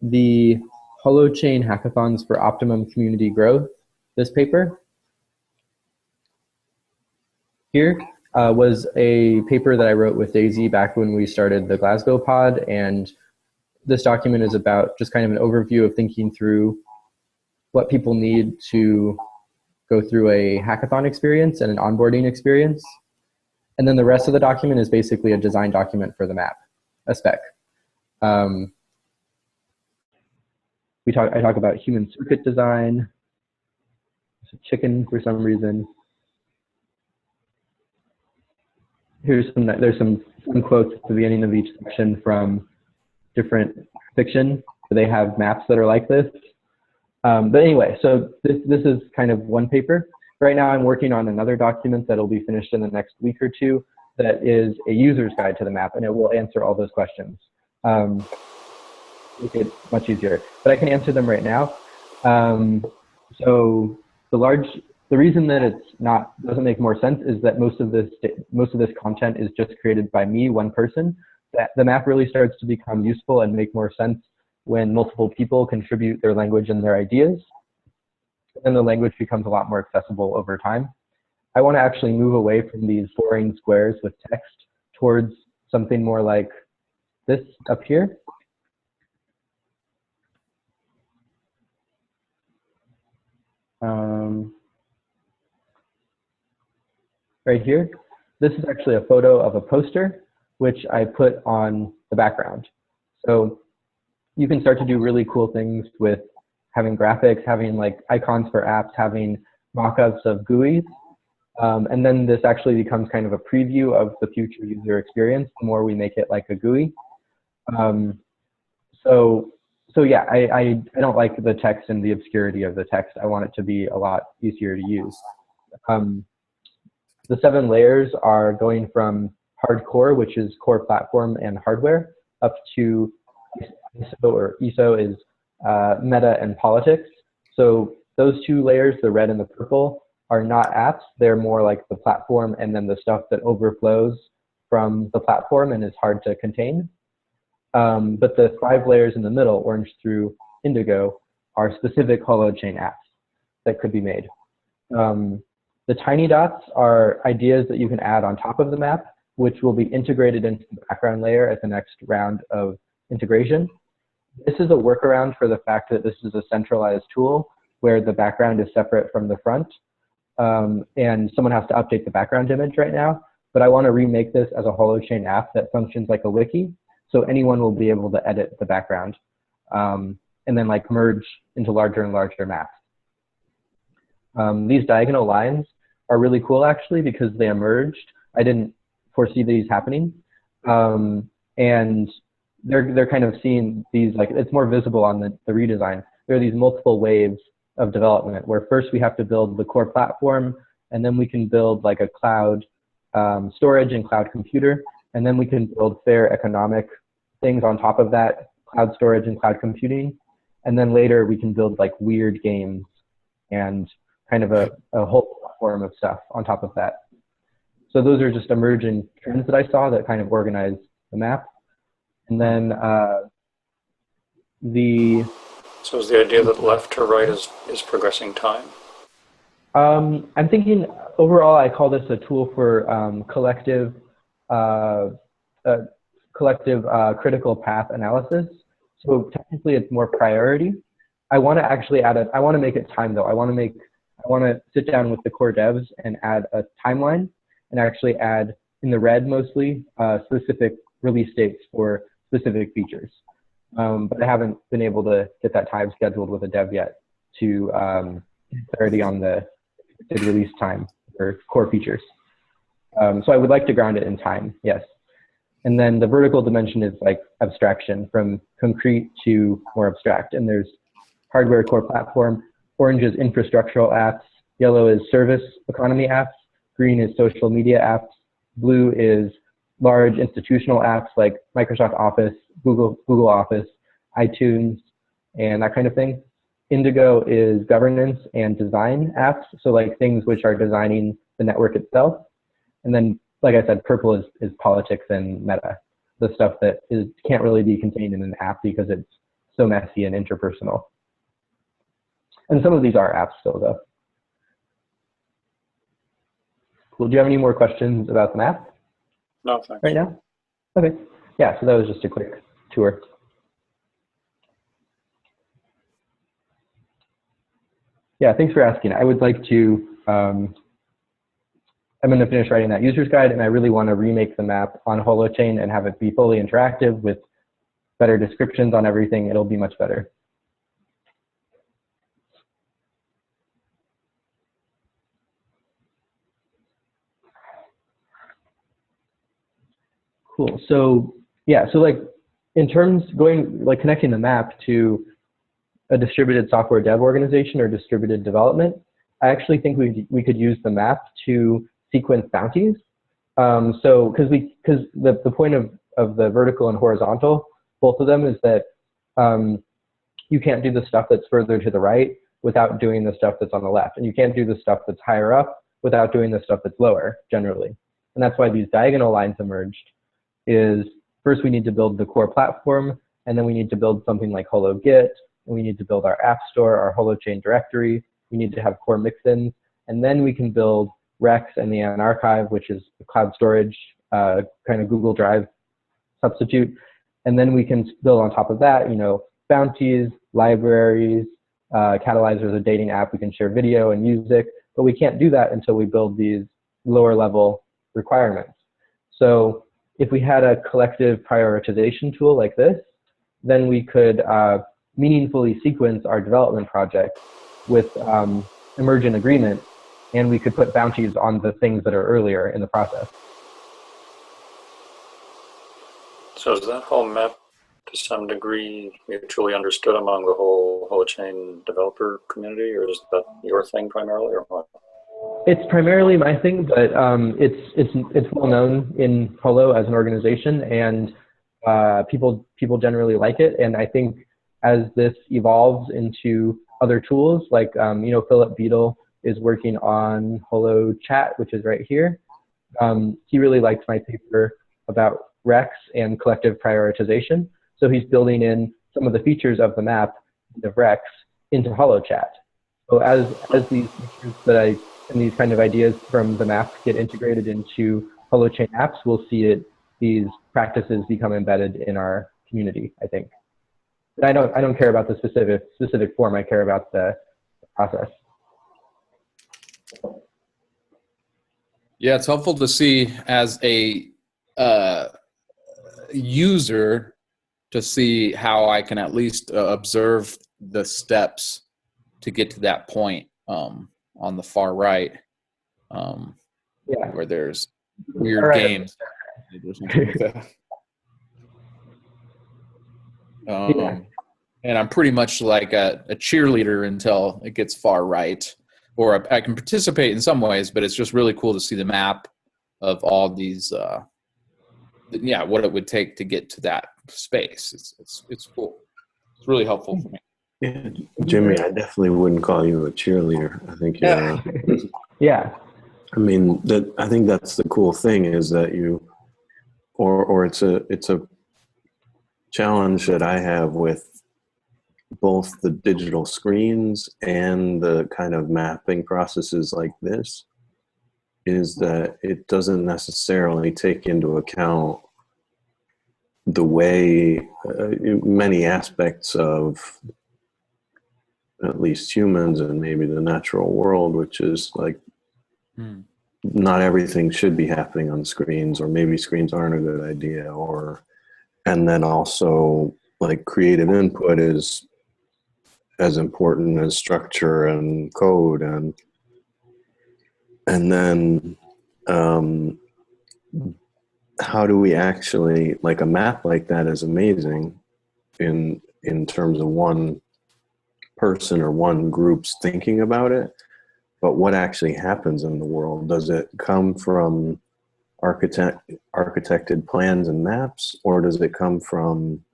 The Holochain Hackathons for Optimum Community Growth, this paper here, was a paper that I wrote with Daisy back when we started the Glasgow pod, and this document is about just kind of an overview of thinking through what people need to go through a hackathon experience and an onboarding experience. And then the rest of the document is basically a design document for the map, a spec. I talk about human circuit design. There's a chicken for some reason. There's some quotes at the beginning of each section from different fiction. They have maps that are like this. But anyway, so this is kind of one paper. Right now I'm working on another document that'll be finished in the next week or 2 that is a user's guide to the map, and it will answer all those questions. Make it much easier, but I can answer them right now. So the reason that doesn't make more sense is that most of this content is just created by me, one person. That the map really starts to become useful and make more sense when multiple people contribute their language and their ideas, and the language becomes a lot more accessible over time. I want to actually move away from these boring squares with text towards something more like this up here. Right here. This is actually a photo of a poster, which I put on the background. So you can start to do really cool things with having graphics, having like icons for apps, having mock-ups of GUIs. And then this actually becomes kind of a preview of the future user experience, the more we make it like a GUI. So yeah, I don't like the text and the obscurity of the text. I want it to be a lot easier to use. The 7 layers are going from hardcore, which is core platform and hardware, up to ISO, or ESO is meta and politics. So those 2 layers, the red and the purple, are not apps. They're more like the platform and then the stuff that overflows from the platform and is hard to contain. But the 5 layers in the middle, orange through indigo, are specific Holochain apps that could be made. The tiny dots are ideas that you can add on top of the map, which will be integrated into the background layer at the next round of integration. This is a workaround for the fact that this is a centralized tool where the background is separate from the front, and someone has to update the background image right now. But I want to remake this as a Holochain app that functions like a wiki. So anyone will be able to edit the background and then like merge into larger and larger maps. These diagonal lines are really cool actually because they emerged. I didn't foresee these happening. And they're kind of seeing these, like, it's more visible on the redesign. There are these multiple waves of development where first we have to build the core platform, and then we can build like a cloud storage and cloud computer, and then we can build fair economic things on top of that, cloud storage and cloud computing. And then later we can build like weird games and kind of a whole platform of stuff on top of that. So those are just emerging trends that I saw that kind of organize the map. And then So is the idea that left to right is progressing time? I'm thinking overall, I call this a tool for collective critical path analysis. So technically it's more priority. I want to actually I want to make it time though. I want to sit down with the core devs and add a timeline and actually add in the red mostly specific release dates for specific features. But I haven't been able to get that time scheduled with a dev yet to clarity on the release time for core features. So I would like to ground it in time, yes. And then the vertical dimension is like abstraction from concrete to more abstract. And there's hardware core platform, orange is infrastructural apps, yellow is service economy apps, green is social media apps, blue is large institutional apps like Microsoft Office, Google Office, iTunes, and that kind of thing. Indigo is governance and design apps, so like things which are designing the network itself. And then, like I said, purple is politics and meta, the stuff that can't really be contained in an app because it's so messy and interpersonal. And some of these are apps still, though. Cool. Do you have any more questions about the map? No, thanks. Right now? Okay. Yeah, so that was just a quick tour. Yeah, thanks for asking. I would like to, I'm going to finish writing that user's guide, and I really want to remake the map on Holochain and have it be fully interactive with better descriptions on everything. It'll be much better. Cool. So yeah, so like in terms connecting the map to a distributed software dev organization or distributed development, I actually think we could use the map to sequence bounties. So because the point of the vertical and horizontal, both of them, is that you can't do the stuff that's further to the right without doing the stuff that's on the left, and you can't do the stuff that's higher up without doing the stuff that's lower generally. And that's why these diagonal lines emerged. Is first we need to build the core platform, and then we need to build something like HoloGit, and we need to build our app store, our Holochain directory. We need to have core mixins, and then we can build Rex and the Archive, which is a cloud storage kind of Google Drive substitute. And then we can build on top of that, bounties, libraries, Catalyzer is a dating app. We can share video and music, but we can't do that until we build these lower level requirements. So if we had a collective prioritization tool like this, then we could meaningfully sequence our development project with emergent agreement, and we could put bounties on the things that are earlier in the process. So is that whole map to some degree mutually understood among the whole Holochain developer community, or is that your thing primarily, or what? It's primarily my thing, but it's well known in Holo as an organization, and people generally like it. And I think as this evolves into other tools, like Philip Beadle is working on Holochats, which is right here. He really liked my paper about Rex and collective prioritization, so he's building in some of the features of the map of Rex into Holochats. So as these features and these kind of ideas from the map get integrated into Holochain apps, we'll see these practices become embedded in our community, I think. But I don't care about the specific form. I care about the process. Yeah, it's helpful to see as a user to see how I can at least observe the steps to get to that point on the far right, where there's weird games. And I'm pretty much like a cheerleader until it gets far right, or I can participate in some ways, but it's just really cool to see the map of all these, what it would take to get to that space. It's cool. It's really helpful for me. Yeah, Jimmy, I definitely wouldn't call you a cheerleader. I think you're. Yeah. I mean, I think that's the cool thing is that you, or it's a challenge that I have with both the digital screens and the kind of mapping processes like this, is that it doesn't necessarily take into account the way many aspects of at least humans and maybe the natural world, which is like not everything should be happening on screens, or maybe screens aren't a good idea, and then also like creative input is as important as structure and code, and then how do we actually, like a map like that is amazing in terms of one person or one group's thinking about it, but what actually happens in the world? Does it come from architected plans and maps, or does it come from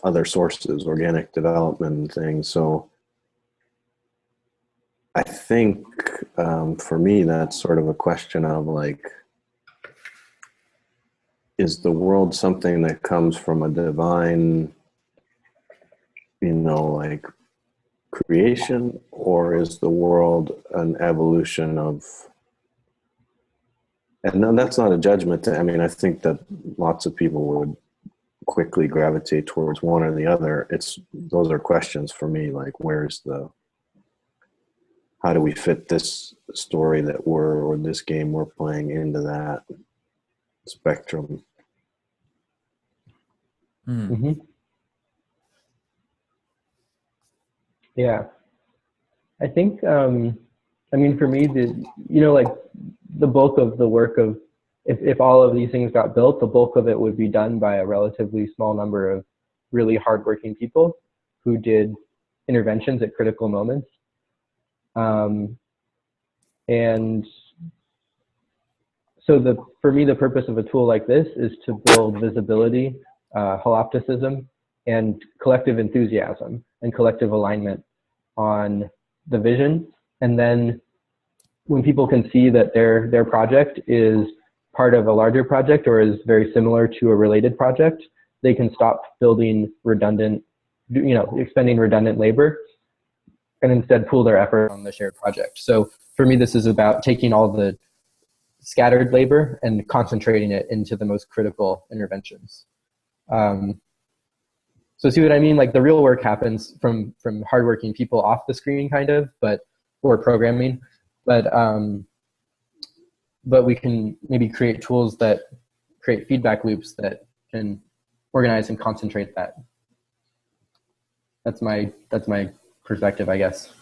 other sources, organic development and things? So I think for me, that's sort of a question of like, is the world something that comes from a divine, like creation, or is the world an evolution of, and no, that's not a judgment. I mean, I think that lots of people would quickly gravitate towards one or the other. Those are questions for me, like how do we fit this story or this game we're playing into that spectrum? Mm-hmm. Yeah. I think, for me, like the bulk of the work of, if all of these things got built, the bulk of it would be done by a relatively small number of really hardworking people who did interventions at critical moments. And so for me, the purpose of a tool like this is to build visibility, holopticism, and collective enthusiasm and collective alignment on the vision. And then when people can see that their project is part of a larger project or is very similar to a related project, they can stop building expending redundant labor and instead pool their effort on the shared project. So for me, this is about taking all the scattered labor and concentrating it into the most critical interventions. So see what I mean? Like the real work happens from hardworking people off the screen, kind of, or programming, but we can maybe create tools that create feedback loops that can organize and concentrate that. That's my perspective, I guess.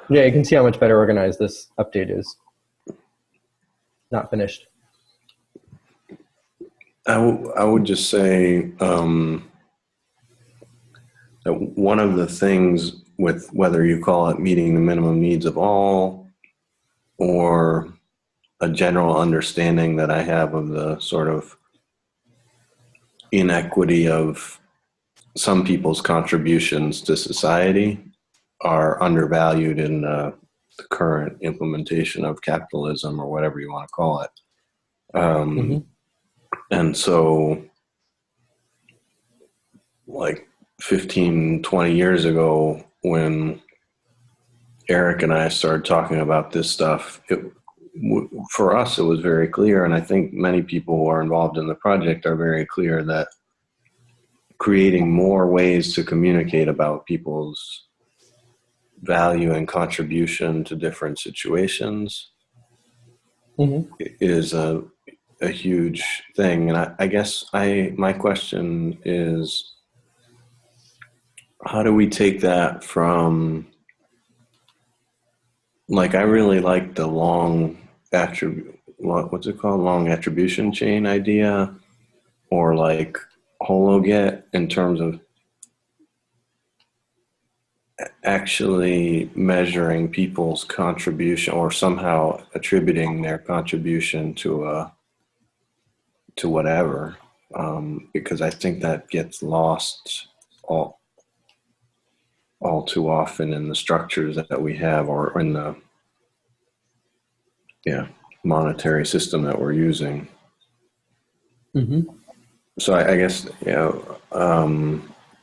Yeah, you can see how much better organized this update is. Not finished. I would just say that one of the things with whether you call it meeting the minimum needs of all or a general understanding that I have of the sort of inequity of some people's contributions to society are undervalued in the current implementation of capitalism, or whatever you want to call it. And so like 15, 20 years ago, when Eric and I started talking about this stuff, for us, it was very clear, and I think many people who are involved in the project are very clear, that creating more ways to communicate about people's value and contribution to different situations is a huge thing. And I guess my question is, how do we take that from, like, I really like the long what's it called? Long attribution chain idea, or like Hologet, in terms of actually measuring people's contribution or somehow attributing their contribution to whatever, because I think that gets lost all too often in the structures that we have, or in the monetary system that we're using. So I guess,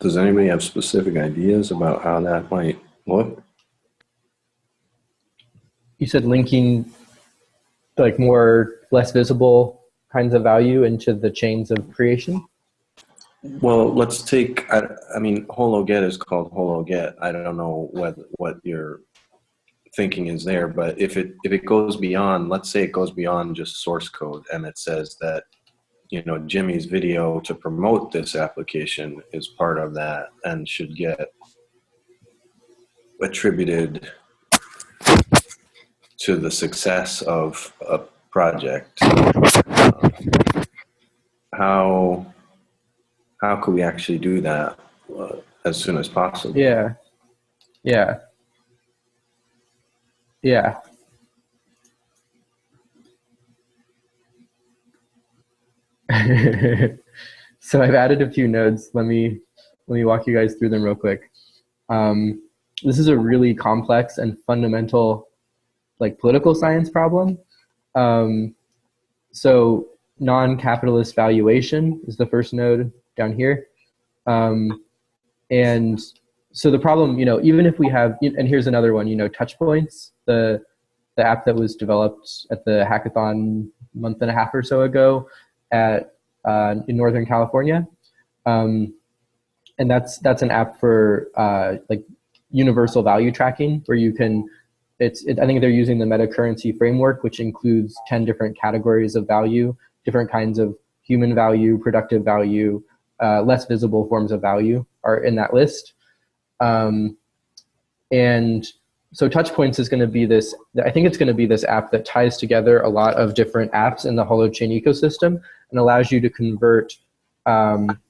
does anybody have specific ideas about how that might look? You said linking like less visible kinds of value into the chains of creation? Well, let's take, I mean, Hologet is called Hologet. I don't know what your thinking is there, but if it goes beyond, let's say it goes beyond just source code, and it says that, Jimmy's video to promote this application is part of that and should get attributed to the success of a project. How could we actually do that as soon as possible? Yeah. So I've added a few nodes. Let me walk you guys through them real quick. This is a really complex and fundamental, like, political science problem. So non-capitalist valuation is the first node down here. And so the problem, even if we have, and here's another one, touch points, the app that was developed at the hackathon a month and a half or so ago in Northern California. And that's an app for like universal value tracking, where you can, I think they're using the meta currency framework, which includes 10 different categories of value, different kinds of human value, productive value, less visible forms of value are in that list. And so Touchpoints is going to be this, I think it's going to be this app that ties together a lot of different apps in the Holochain ecosystem and allows you to convert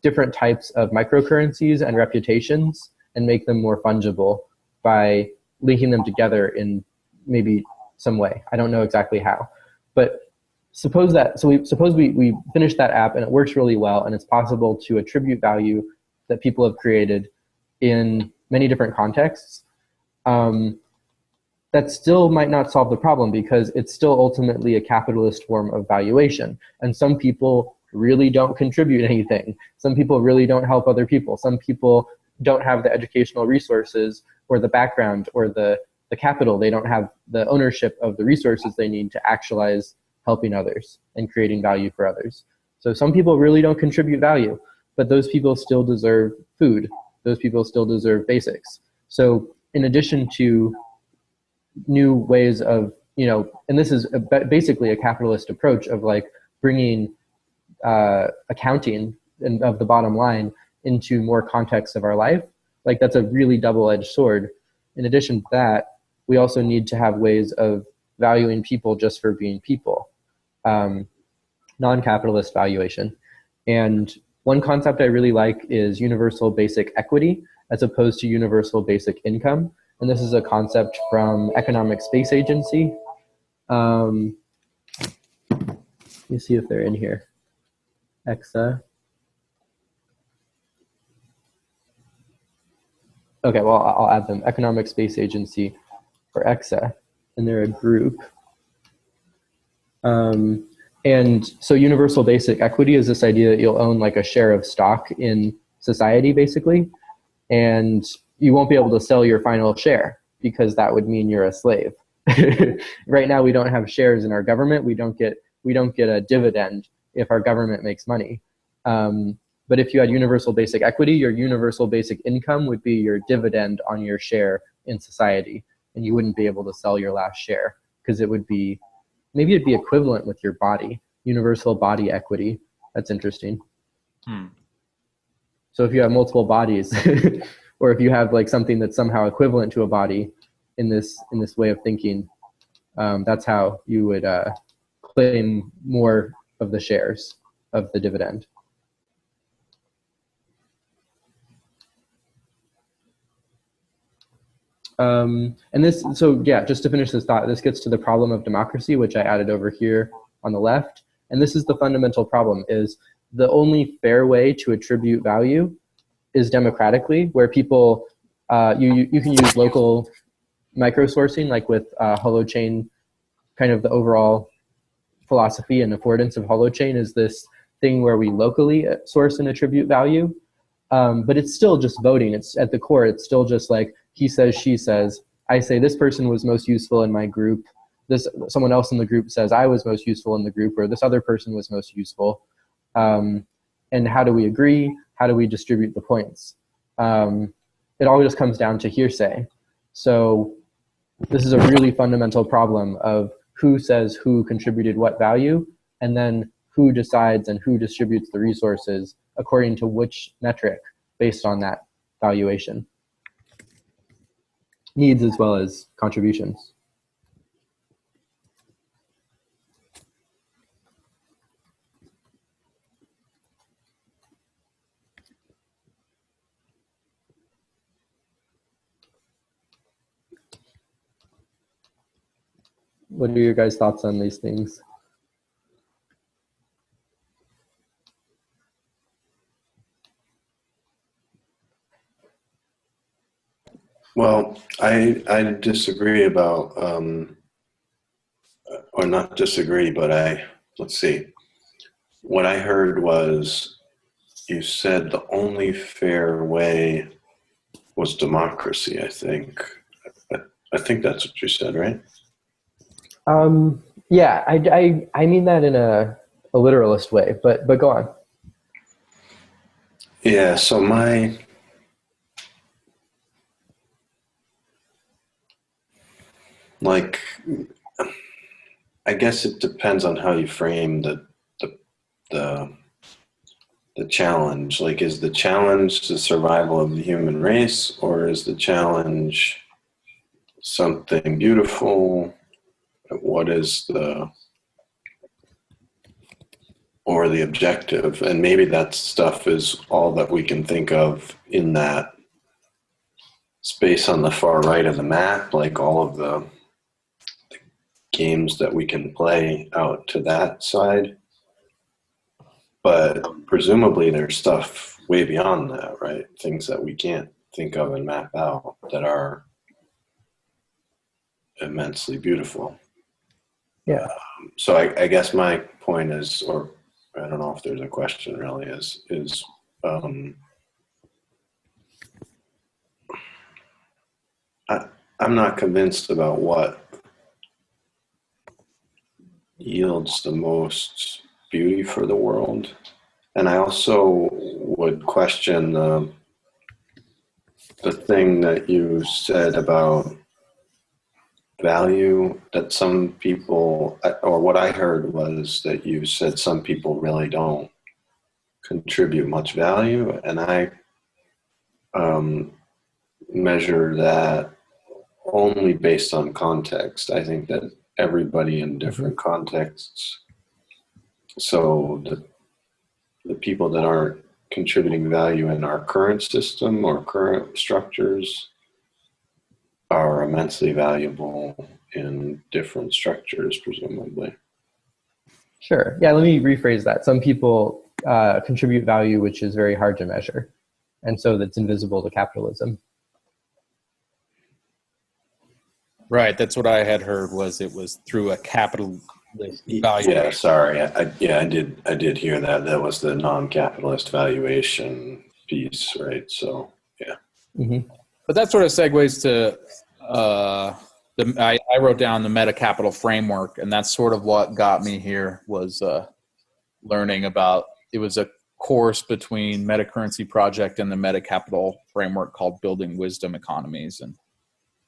different types of microcurrencies and reputations and make them more fungible by linking them together in maybe some way. I don't know exactly how, but suppose we finish that app and it works really well, and it's possible to attribute value that people have created in many different contexts. That still might not solve the problem, because it's still ultimately a capitalist form of valuation. And some people really don't contribute anything. Some people really don't help other people. Some people don't have the educational resources or the background or the capital. They don't have the ownership of the resources they need to actualize helping others and creating value for others. So some people really don't contribute value, but those people still deserve food. Those people still deserve basics. So in addition to new ways of, and this is basically a capitalist approach of like bringing accounting and of the bottom line into more contexts of our life. Like, that's a really double-edged sword. In addition to that, we also need to have ways of valuing people just for being people, non-capitalist valuation. And one concept I really like is universal basic equity as opposed to universal basic income. And this is a concept from Economic Space Agency. Let me see if they're in here. EXA. Okay, well, I'll add them. Economic Space Agency, or EXA, and they're a group. And so universal basic equity is this idea that you'll own like a share of stock in society, basically, and you won't be able to sell your final share because that would mean you're a slave. Right now, we don't have shares in our government. We don't get a dividend if our government makes money. But if you had universal basic equity, your universal basic income would be your dividend on your share in society. And you wouldn't be able to sell your last share because it would be, maybe it'd be equivalent with your body, universal body equity. That's interesting. So if you have multiple bodies, or if you have like something that's somehow equivalent to a body in this way of thinking, that's how you would claim more of the shares of the dividend. And this, so yeah, just to finish this thought, this gets to the problem of democracy, which I added over here on the left. And this is the fundamental problem, is the only fair way to attribute value is democratically, where people, you can use local microsourcing, like with Holochain. Kind of the overall philosophy and affordance of Holochain is this thing where we locally source and attribute value. But it's still just voting. It's at the core, it's still just like he says, she says. I say this person was most useful in my group. Someone else in the group says I was most useful in the group, or this other person was most useful. And how do we agree? How do we distribute the points? It all just comes down to hearsay. So this is a really fundamental problem of who says who contributed what value, and then who decides and who distributes the resources according to which metric based on that valuation. Needs as well as contributions. What are your guys' thoughts on these things? Well, I disagree about, or not disagree, but let's see. What I heard was you said the only fair way was democracy, I think. I think that's what you said, right? Yeah, I mean that in a literalist way, but go on. Yeah, so I guess it depends on how you frame the challenge. Like, is the challenge the survival of the human race, or is the challenge something beautiful? What is the objective? And maybe that stuff is all that we can think of in that space on the far right of the map, like all of the games that we can play out to that side. But presumably there's stuff way beyond that, right? Things that we can't think of and map out that are immensely beautiful. Yeah. So I guess my point is, or I don't know if there's a question really, is I'm not convinced about what yields the most beauty for the world. And I also would question the thing that you said about value, that some people, or what I heard was that you said some people really don't contribute much value, and I measure that only based on context. I think that everybody in different contexts, so the people that aren't contributing value in our current system or current structures are immensely valuable in different structures, presumably. Sure. Yeah, let me rephrase that. Some people contribute value which is very hard to measure, and so that's invisible to capitalism. Right. That's what I had heard, was it was through a capitalist valuation. Yeah, sorry. I did hear that. That was the non-capitalist valuation piece, right? So, yeah. Mm-hmm. But that sort of segues to I wrote down the meta capital framework, and that's sort of what got me here, was learning about, it was a course between Metacurrency Project and the Meta Capital framework called Building Wisdom Economies. And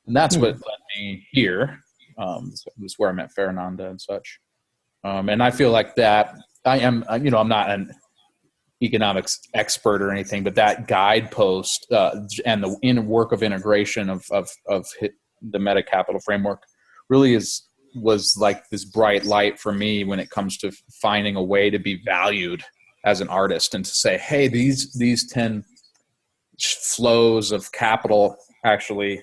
that's what led me here. This is where I met Fernanda and such. And I feel like that I'm not an economics expert or anything, but that guidepost and the work of integration of the Meta Capital framework really was like this bright light for me when it comes to finding a way to be valued as an artist and to say, hey, these 10 flows of capital actually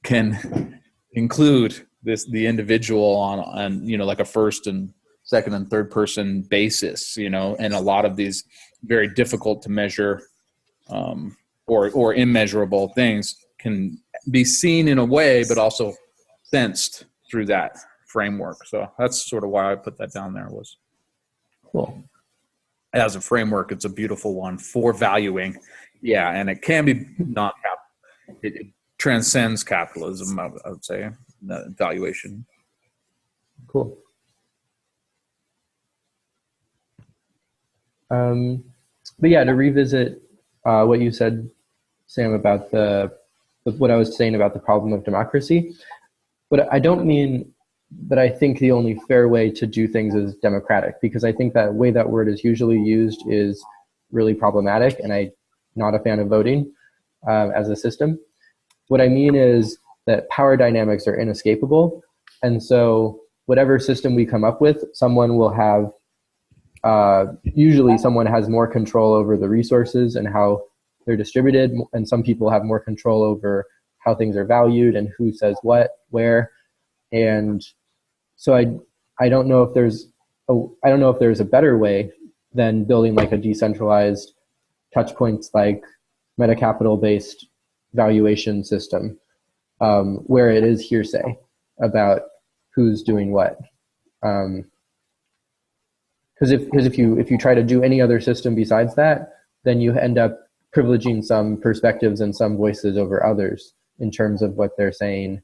can include the individual on like a first and second and third person basis, and a lot of these very difficult to measure or immeasurable things can be seen in a way, but also sensed through that framework. So that's sort of why I put that down there. Was Cool. As a framework, it's a beautiful one for valuing. Yeah, and it can be it transcends capitalism, I would say, the valuation. Cool. But yeah, to revisit what you said, Sam, about what I was saying about the problem of democracy, but I don't mean that I think the only fair way to do things is democratic, because I think that way that word is usually used is really problematic, and I'm not a fan of voting as a system. What I mean is that power dynamics are inescapable, and so whatever system we come up with, someone will have usually someone has more control over the resources and how they're distributed, and some people have more control over how things are valued and who says what, where. And so I don't know if there's a better way than building like a decentralized touch points like metacapital based valuation system where it is hearsay about who's doing what. Because if you try to do any other system besides that, then you end up privileging some perspectives and some voices over others in terms of what they're saying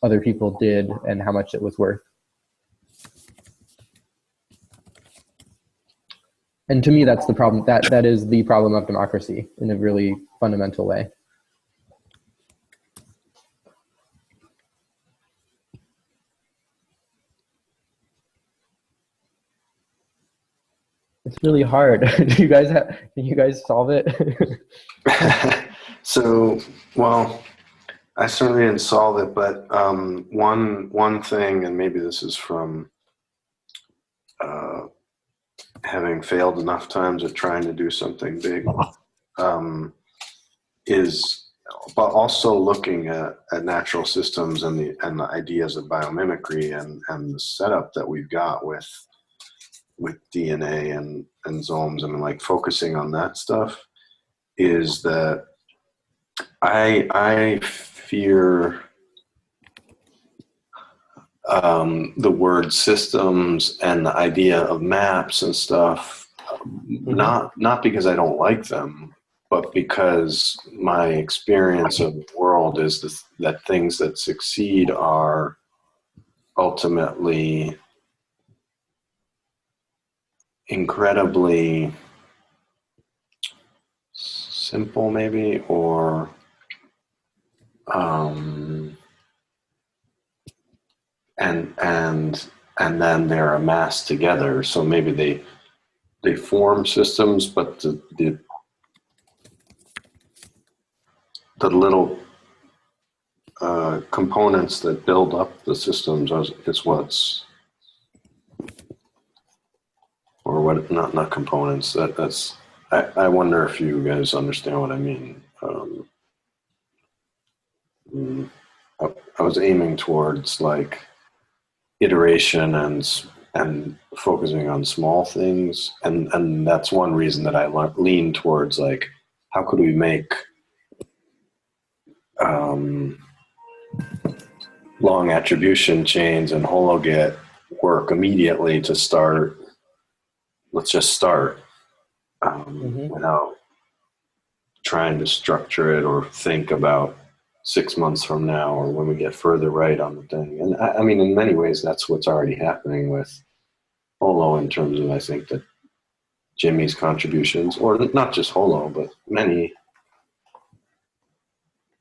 other people did and how much it was worth. And to me, that's the problem. That is the problem of democracy in a really fundamental way. It's really hard. Can you guys solve it? So, well, I certainly didn't solve it, but one thing, and maybe this is from having failed enough times at trying to do something big, but also looking at natural systems and the ideas of biomimicry and the setup that we've got with DNA and zomes. I mean, like focusing on that stuff is that I fear the word systems and the idea of maps and stuff, not because I don't like them, but because my experience of the world is that things that succeed are ultimately incredibly simple, maybe, or and then they're amassed together. So maybe they form systems, but the little components that build up the systems is what's, or what, not components. That's I wonder if you guys understand what I mean. I was aiming towards like iteration and focusing on small things, and that's one reason that I lean towards like, how could we make long attribution chains and Hologit work immediately to start. Let's just start without trying to structure it or think about 6 months from now or when we get further right on the thing. And I mean, in many ways, that's what's already happening with Holo in terms of, I think that Jimmy's contributions, or not just Holo, but many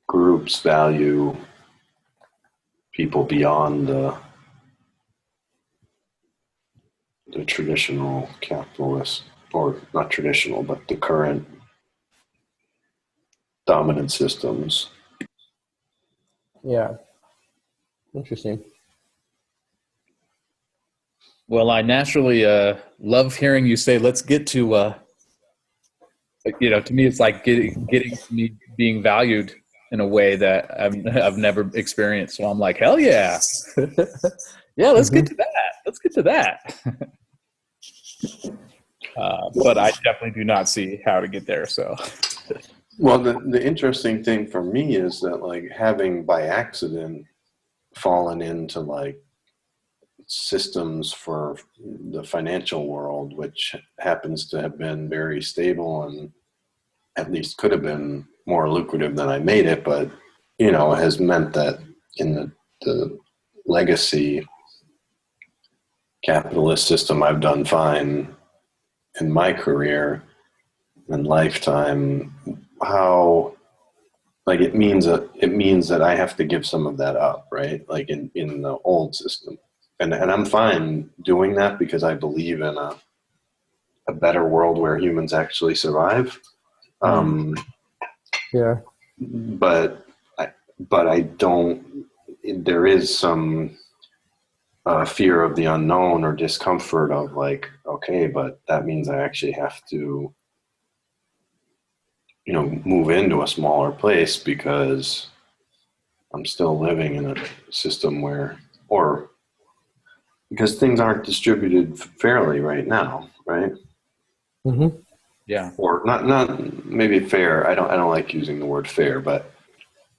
groups value people beyond the traditional capitalist, or not traditional, but the current dominant systems. Yeah. Interesting. Well, I naturally love hearing you say, let's get to, to me, it's like getting to me being valued in a way that I've never experienced. So I'm like, hell yeah. Yeah, let's get to that. Let's get to that. But I definitely do not see how to get there. So, well, the interesting thing for me is that, like, having by accident fallen into like systems for the financial world, which happens to have been very stable and at least could have been more lucrative than I made it, but has meant that in the legacy capitalist system, I've done fine in my career and lifetime. How, like, it means that I have to give some of that up, right? Like in the old system, and I'm fine doing that because I believe in a better world where humans actually survive. Yeah. But I don't. There is some fear of the unknown or discomfort of, like, okay, but that means I actually have to, move into a smaller place because I'm still living in a system or because things aren't distributed fairly right now, right? Mm-hmm. yeah. Or not maybe fair. I don't like using the word fair, but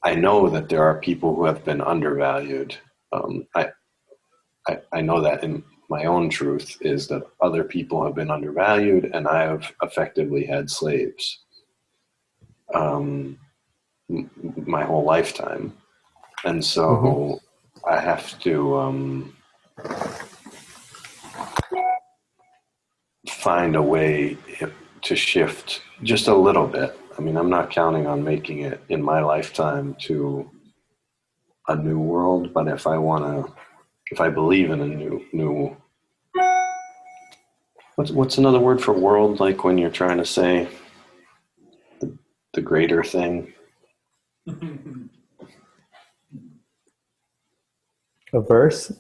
I know that there are people who have been undervalued. I know that in my own truth is that other people have been undervalued, and I have effectively had slaves my whole lifetime. And so I have to find a way to shift just a little bit. I mean, I'm not counting on making it in my lifetime to a new world, but if I believe in a new what's another word for world, like when you're trying to say the greater thing? A verse?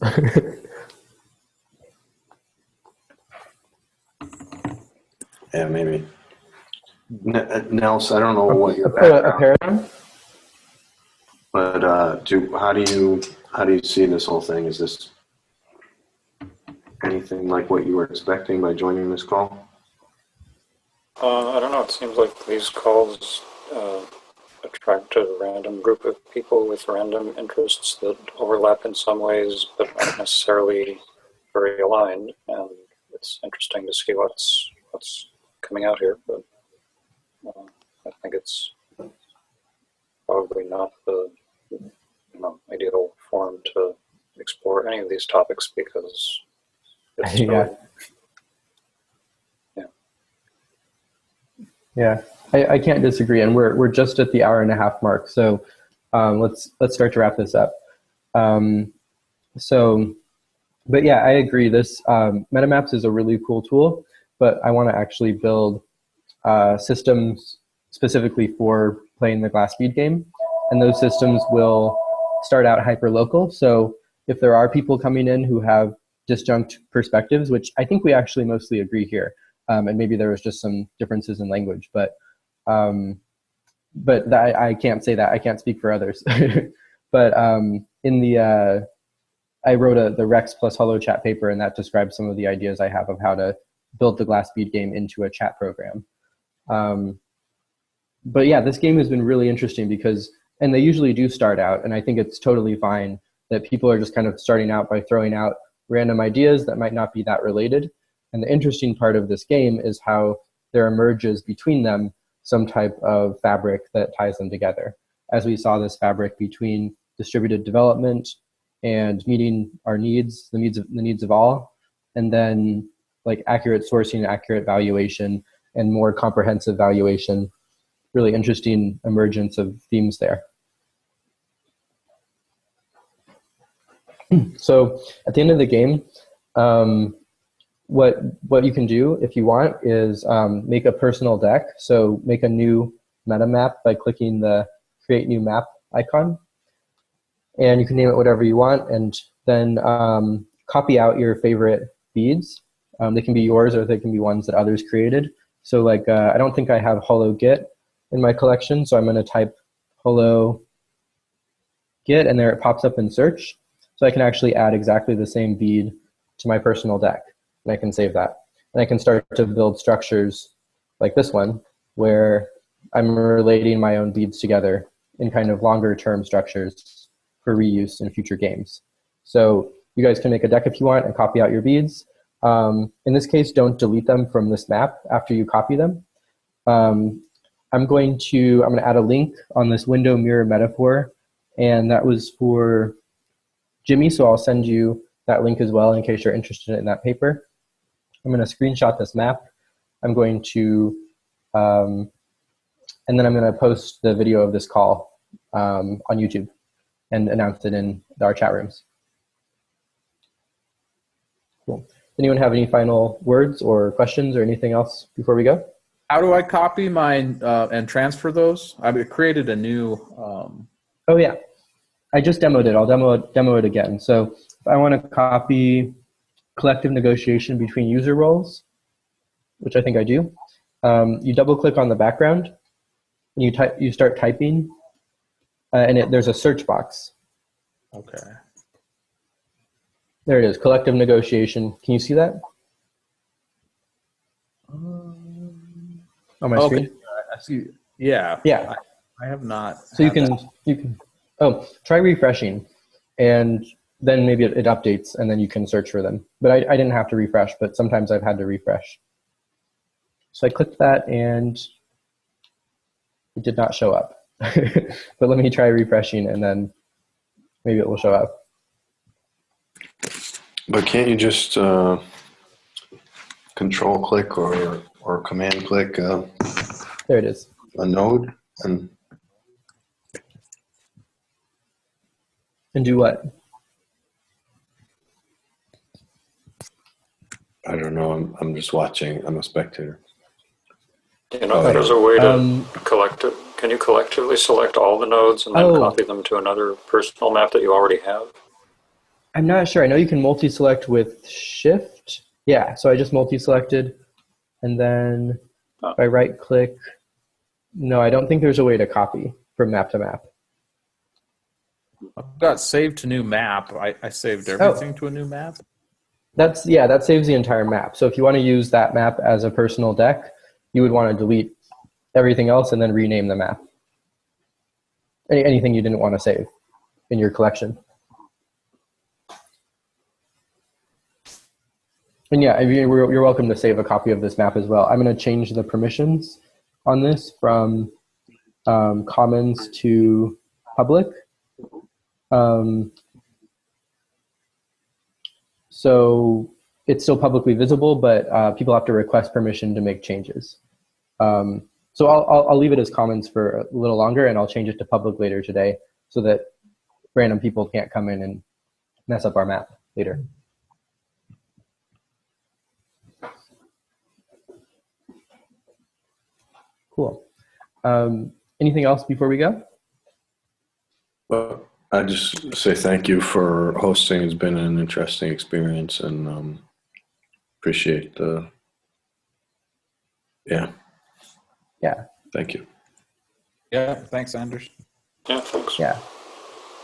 Yeah, maybe. Nels, I don't know what your a background, paradigm? but how do you see this whole thing? Is this anything like what you were expecting by joining this call? I don't know. It seems like these calls attract a random group of people with random interests that overlap in some ways, but aren't necessarily very aligned. And it's interesting to see what's coming out here. But I think it's probably not the ideal forum to explore any of these topics because it's really, Yeah, I can't disagree, and we're just at the hour and a half mark, so let's start to wrap this up. But yeah, I agree. This MetaMaps is a really cool tool, but I want to actually build systems specifically for playing the glass bead game, and those systems will start out hyperlocal. So if there are people coming in who have disjunct perspectives, which I think we actually mostly agree here, and maybe there was just some differences in language, but I can't say that. I can't speak for others. But I wrote the Rex plus Holochat paper, and that describes some of the ideas I have of how to build the glass bead game into a chat program. But yeah, this game has been really interesting because, and they usually do start out, and I think it's totally fine that people are just kind of starting out by throwing out random ideas that might not be that related. And the interesting part of this game is how there emerges between them some type of fabric that ties them together. As we saw this fabric between distributed development and meeting our needs, the needs of all, and then like accurate sourcing, accurate valuation, and more comprehensive valuation. Really interesting emergence of themes there. So at the end of the game, what you can do if you want is make a personal deck. So make a new meta map by clicking the create new map icon, and you can name it whatever you want, and then copy out your favorite beads. They can be yours or they can be ones that others created. So like I don't think I have Hologit in my collection, so I'm going to type Hologit, and there it pops up in search. So I can actually add exactly the same bead to my personal deck, and I can save that. And I can start to build structures like this one, where I'm relating my own beads together in kind of longer term structures for reuse in future games. So you guys can make a deck if you want and copy out your beads. In this case, don't delete them from this map after you copy them. I'm going to add a link on this window mirror metaphor, and that was for Jimmy, so I'll send you that link as well in case you're interested in that paper. I'm going to screenshot this map. I'm going to, and then I'm going to post the video of this call on YouTube and announce it in our chat rooms. Cool. Anyone have any final words or questions or anything else before we go? How do I copy mine and transfer those? I've created a new. Oh yeah, I just demoed it. I'll demo it again. So if I want to copy collective negotiation between user roles, which I think I do, you double click on the background and you start typing, and there's a search box. Okay. There it is, collective negotiation. Can you see that on my screen? I see. Yeah. Yeah. I have not. So you can. Oh, try refreshing, and then maybe it updates, and then you can search for them. But I didn't have to refresh, but sometimes I've had to refresh. So I clicked that, and it did not show up. But let me try refreshing, and then maybe it will show up. But can't you just control click or command click There it is. a node and do what? I don't know. I'm just watching. I'm a spectator. You know, there's a way to can you collectively select all the nodes and then copy them to another personal map that you already have? I'm not sure. I know you can multi-select with Shift. Yeah, so I just multi-selected, and then if I right-click, no, I don't think there's a way to copy from map to map. I've got saved to new map. I saved everything to a new map. That saves the entire map. So if you want to use that map as a personal deck, you would want to delete everything else and then rename the map. Anything you didn't want to save in your collection. And yeah, you're welcome to save a copy of this map as well. I'm going to change the permissions on this from commons to public. So it's still publicly visible, but people have to request permission to make changes. So I'll leave it as commons for a little longer, and I'll change it to public later today so that random people can't come in and mess up our map later. Cool. Anything else before we go? Well, I just say thank you for hosting. It's been an interesting experience, and appreciate the. Yeah. Thank you. Yeah. Thanks, Anders. Yeah, thanks. Yeah.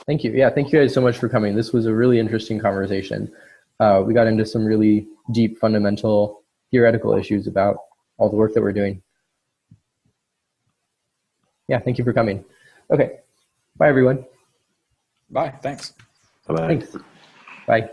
Thank you. Yeah, thank you guys so much for coming. This was a really interesting conversation. We got into some really deep, fundamental, theoretical issues about all the work that we're doing. Yeah, thank you for coming. Okay. Bye, everyone. Bye. Thanks. Bye-bye. Thanks. Bye.